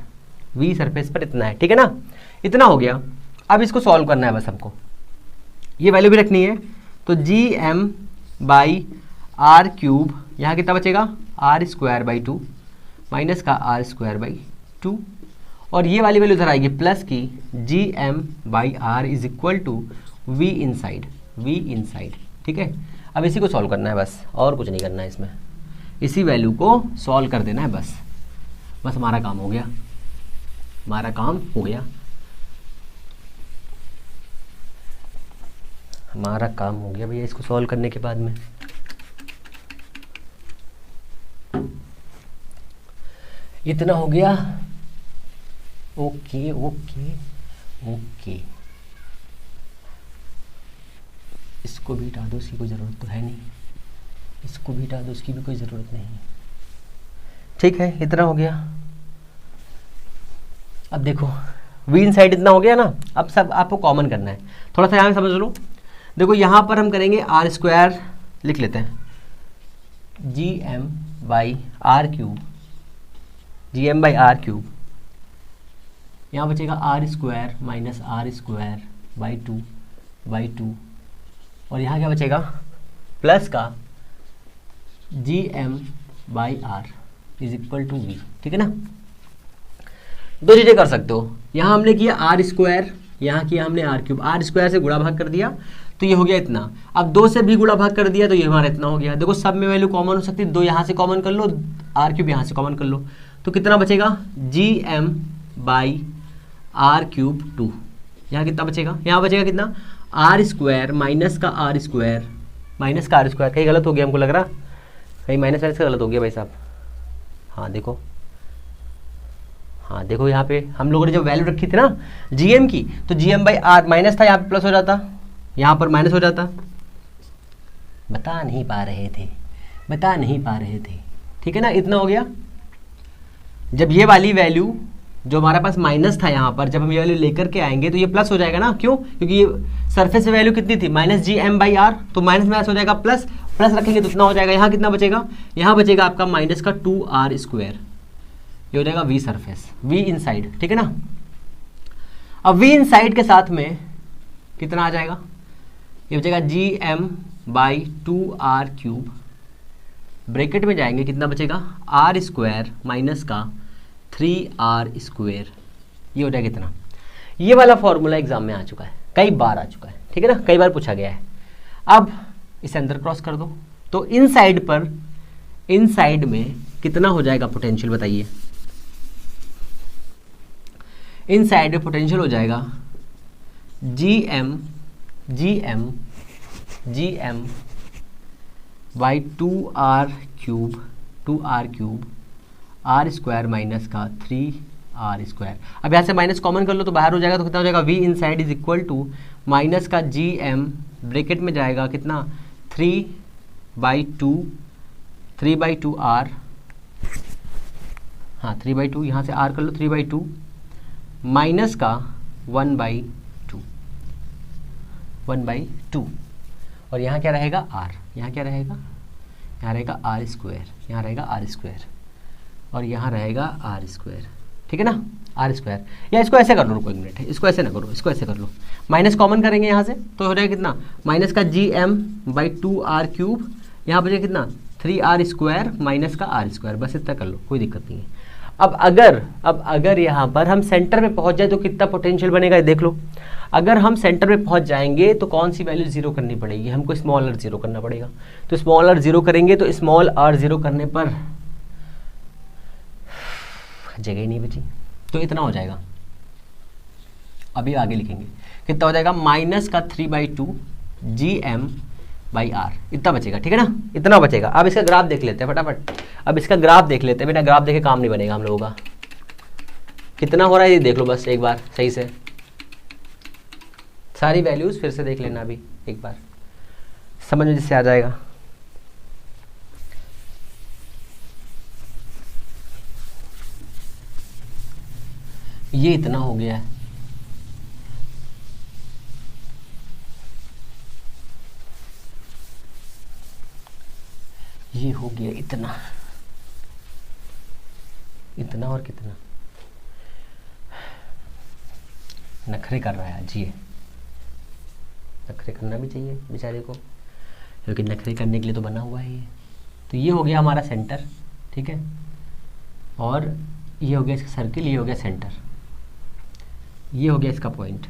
V surface पर इतना है, ठीक है ना, इतना हो गया। अब इसको सॉल्व करना है बस हमको, ये वैल्यू भी रखनी है, तो GM बाई आर क्यूब, यहाँ कितना बचेगा R स्क्वायर बाई 2 माइनस का R स्क्वायर बाई 2, और ये वाली वैल्यू इधर आएगी प्लस की GM by R is equal to V inside, ठीक है। अब इसी को सॉल्व करना है बस, और कुछ नहीं करना है इसमें, इसी वैल्यू को सॉल्व कर देना है बस हमारा काम हो गया, हमारा काम हो गया भैया। इसको सॉल्व करने के बाद में इतना हो गया, ओके। इसको भी हटा दो, इसकी कोई ज़रूरत तो है नहीं, इसको भी हटा दो, इसकी भी कोई ज़रूरत नहीं, ठीक है, इतना हो गया। अब देखो V इनसाइड इतना हो गया ना, अब सब आपको कॉमन करना है, थोड़ा सा यहाँ समझ लो। देखो यहाँ पर हम करेंगे आर स्क्वायर, लिख लेते हैं GM बाई आर क्यूब, यहाँ बचेगा R square minus R square by 2, और यहाँ क्या बचेगा प्लस का GM by R is equal to V, ठीक है ना। दो चीज़ें कर सकते हो, यहाँ हमने किया R स्क्वायर, यहाँ किया हमने R क्यूब, R स्क्वायर से गुणा भाग कर दिया तो ये हो गया इतना, अब 2 से भी गुणा भाग कर दिया तो ये हमारा इतना हो गया। देखो सब में वैल्यू कॉमन हो सकती है, 2 यहाँ से कॉमन कर लो, R क्यूब यहाँ से कॉमन कर लो, तो कितना बचेगा GM बाई आर क्यूब 2, यहाँ कितना बचेगा, यहाँ बचेगा कितना R स्क्वायर माइनस का R स्क्वायर, कहीं गलत हो गया हमको लग रहा, कहीं माइनस से गलत हो गया भाई साहब। हाँ देखो यहाँ पे हम लोगों ने जब वैल्यू रखी थी ना GM की, तो GM बाई आर माइनस था, यहाँ पे प्लस हो जाता, यहाँ पर माइनस हो जाता, बता नहीं पा रहे थे, ठीक है ना, इतना हो गया। जब ये वाली वैल्यू जो हमारे पास माइनस था यहाँ पर, जब हम ये वैल्यू लेकर के आएंगे तो ये प्लस हो जाएगा ना, क्यों, क्योंकि ये सरफेस पे वैल्यू कितनी थी माइनस GM बाई आर, तो माइनस हो जाएगा प्लस रखेंगे तो इतना हो जाएगा। यहाँ कितना बचेगा, यहाँ बचेगा आपका माइनस का 2R स्क्वायर, ये हो जाएगा V सरफेस, V इनसाइड, ठीक है ना। अब V इनसाइड के साथ में कितना आ जाएगा, ये बचेगा GM by 2R cube, bracket में जाएंगे कितना बचेगा R स्क्वायर माइनस का 3R स्क्वायर, ये हो जाएगा कितना। ये वाला फॉर्मूला एग्जाम में आ चुका है, कई बार आ चुका है, ठीक है ना, कई बार पूछा गया है। अब इसे अंदर क्रॉस कर दो, तो इनसाइड में कितना हो जाएगा पोटेंशियल बताइए, इनसाइड में पोटेंशियल हो जाएगा GM by 2R cube R square minus का 3R स्क्वायर। अब यहाँ से माइनस कॉमन कर लो तो बाहर हो जाएगा, तो कितना हो जाएगा V inside is equal to minus का GM, ब्रैकेट में जाएगा कितना 3/2R, हाँ 3/2, यहाँ से R कर लो 3/2 माइनस का 1/2, और यहाँ क्या रहेगा R, यहाँ रहेगा R स्क्वायर, और यहाँ रहेगा R स्क्वायर, ठीक है ना, R स्क्वायर। या इसको ऐसे कर लो, रुको एक मिनट, इसको ऐसे ना करो, इसको ऐसे कर लो, माइनस कॉमन करेंगे यहाँ से तो हो जाएगा कितना माइनस का GM बाई 2R क्यूब, यहाँ बचेगा कितना 3R स्क्वायर माइनस का R स्क्वायर, बस इतना कर लो, कोई दिक्कत नहीं है। अब अगर यहाँ पर हम सेंटर में पहुँच जाए तो कितना पोटेंशियल बनेगा देख लो। अगर हम सेंटर में पहुँच जाएंगे तो कौन सी वैल्यू जीरो करनी पड़ेगी, हमको स्मॉल r जीरो करना पड़ेगा, तो स्मॉल r जीरो करेंगे, तो स्मॉल r जीरो करने पर जगह ही नहीं बची, तो इतना हो जाएगा। अभी आगे लिखेंगे कितना हो जाएगा, माइनस का 3/2 GM बाई आर, इतना बचेगा, ठीक है ना, इतना बचेगा। अब इसका ग्राफ देख लेते हैं फटाफट, अब इसका ग्राफ देख लेते हैं, बिना ग्राफ देखे काम नहीं बनेगा हम लोगों का। कितना हो रहा है ये देख लो बस एक बार सही से, सारी वैल्यूज फिर से देख लेना अभी एक बार, समझ में जिससे आ जाएगा। ये इतना हो गया है, ये हो गया इतना, इतना और कितना, नखरे कर रहा है आज ये, नखरे करना भी चाहिए बेचारे को, क्योंकि नखरे करने के लिए तो बना हुआ है ये। तो ये हो गया हमारा सेंटर, ठीक है, और ये हो गया इसका सर्किल, ये हो गया सेंटर, ये हो गया इसका पॉइंट।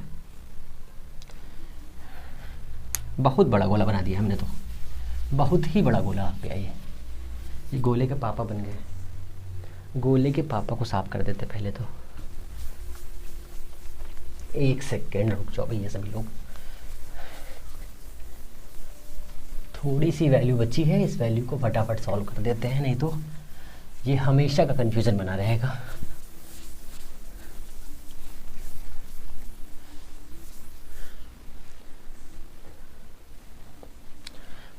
बहुत बड़ा गोला बना दिया हमने तो, बहुत ही बड़ा गोला आप पे आई है, ये गोले के पापा बन गए। गोले के पापा को साफ कर देते पहले तो, एक सेकेंड रुक जाओ भैया सभी लोग, थोड़ी सी वैल्यू बची है, इस वैल्यू को फटाफट सॉल्व कर देते हैं, नहीं तो ये हमेशा का कंफ्यूजन बना रहेगा।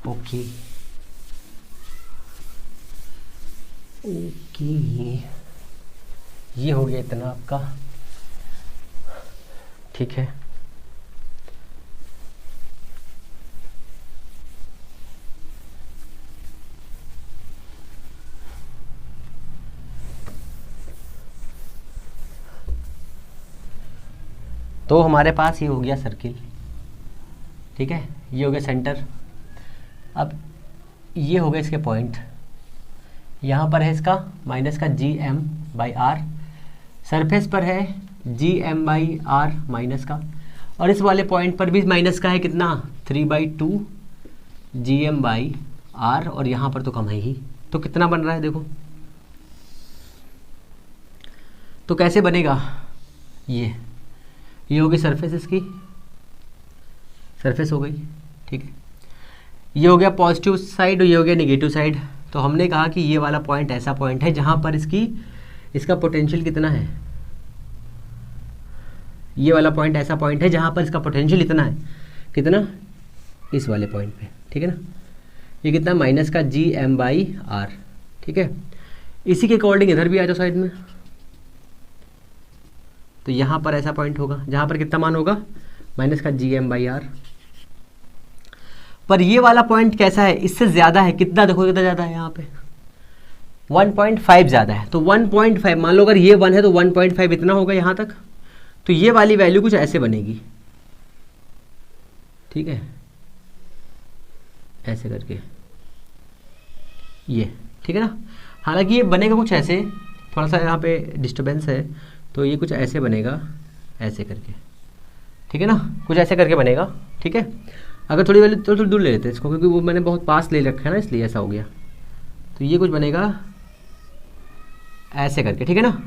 ओके ओके, ये हो गया इतना आपका, ठीक है। तो हमारे पास ये हो गया सर्किल, ठीक है, ये हो गया सेंटर। अब ये हो गया इसके पॉइंट, यहाँ पर है इसका माइनस का G M by R, surface पर है G M by R minus का, और इस वाले पॉइंट पर भी माइनस का है कितना 3/2 जी एम बाई आर, और यहाँ पर तो कम है ही, तो कितना बन रहा है देखो। तो कैसे बनेगा, ये होगी सरफेस, इसकी सरफेस हो गई, ठीक है, ये हो गया पॉजिटिव साइड और ये हो गया नेगेटिव साइड। तो हमने कहा कि ये वाला पॉइंट ऐसा पॉइंट है जहाँ पर इसका पोटेंशियल कितना है, ये वाला पॉइंट ऐसा पॉइंट है जहाँ पर इसका पोटेंशियल इतना है, कितना, इस वाले पॉइंट पे, ठीक है ना, ये कितना माइनस का जी एम बाई आर, ठीक है। इसी के अकॉर्डिंग इधर भी आ जाओ साइड में, तो यहाँ पर ऐसा पॉइंट होगा जहाँ पर कितना मान होगा माइनस का जी एम बाई आर। पर ये वाला पॉइंट कैसा है, इससे ज़्यादा है, कितना देखो कितना ज़्यादा है, यहाँ पे 1.5 ज़्यादा है। तो 1.5 मान लो अगर ये 1 है तो 1.5 इतना होगा यहाँ तक, तो ये वाली वैल्यू कुछ ऐसे बनेगी, ठीक है, ऐसे करके ये, ठीक है ना। हालांकि ये बनेगा कुछ ऐसे, थोड़ा सा यहाँ पे डिस्टर्बेंस है, तो ये कुछ ऐसे बनेगा, ऐसे करके, ठीक है ना, कुछ ऐसे करके बनेगा, ठीक है। अगर थोड़ी वैल्यू थोड़ी दूर ले लेते हैं इसको, क्योंकि वो मैंने बहुत पास ले रखा है ना, इसलिए ऐसा हो गया। तो ये कुछ बनेगा ऐसे करके, ठीक है ना।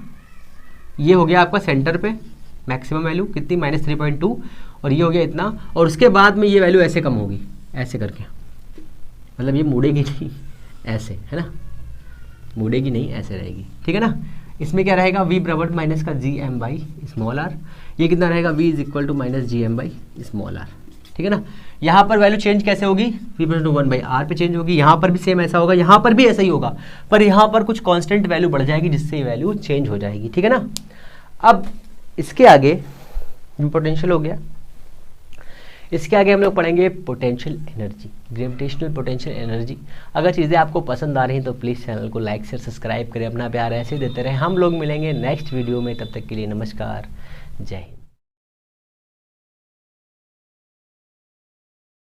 ये हो गया आपका सेंटर पे मैक्सिमम वैल्यू कितनी -3.2, और ये हो गया इतना, और उसके बाद में ये वैल्यू ऐसे कम होगी, ऐसे करके, मतलब ये मुड़ेगी नहीं, ऐसे, है ना, मुड़ेगी नहीं, ऐसे रहेगी, ठीक है ना। इसमें क्या रहेगा, v बराबर माइनस का G M by small R, ये कितना रहेगा, v is equal to minus G M by small R, ठीक है ना। यहाँ पर वैल्यू चेंज कैसे होगी, v इक्वल टू 1/r पे चेंज होगी, यहाँ पर भी सेम ऐसा होगा, यहाँ पर भी ऐसा ही होगा, पर यहाँ पर कुछ कांस्टेंट वैल्यू बढ़ जाएगी जिससे ये वैल्यू चेंज हो जाएगी, ठीक है ना। अब इसके आगे पोटेंशियल हो गया, इसके आगे हम लोग पढ़ेंगे potential energy, gravitational potential energy. अगर चीज़ें आपको पसंद आ रही हैं तो प्लीज़ चैनल को लाइक शेयर सब्सक्राइब करें, अपना प्यार ऐसे देते रहें। हम लोग मिलेंगे नेक्स्ट वीडियो में, तब तक के लिए नमस्कार, जय हिंद।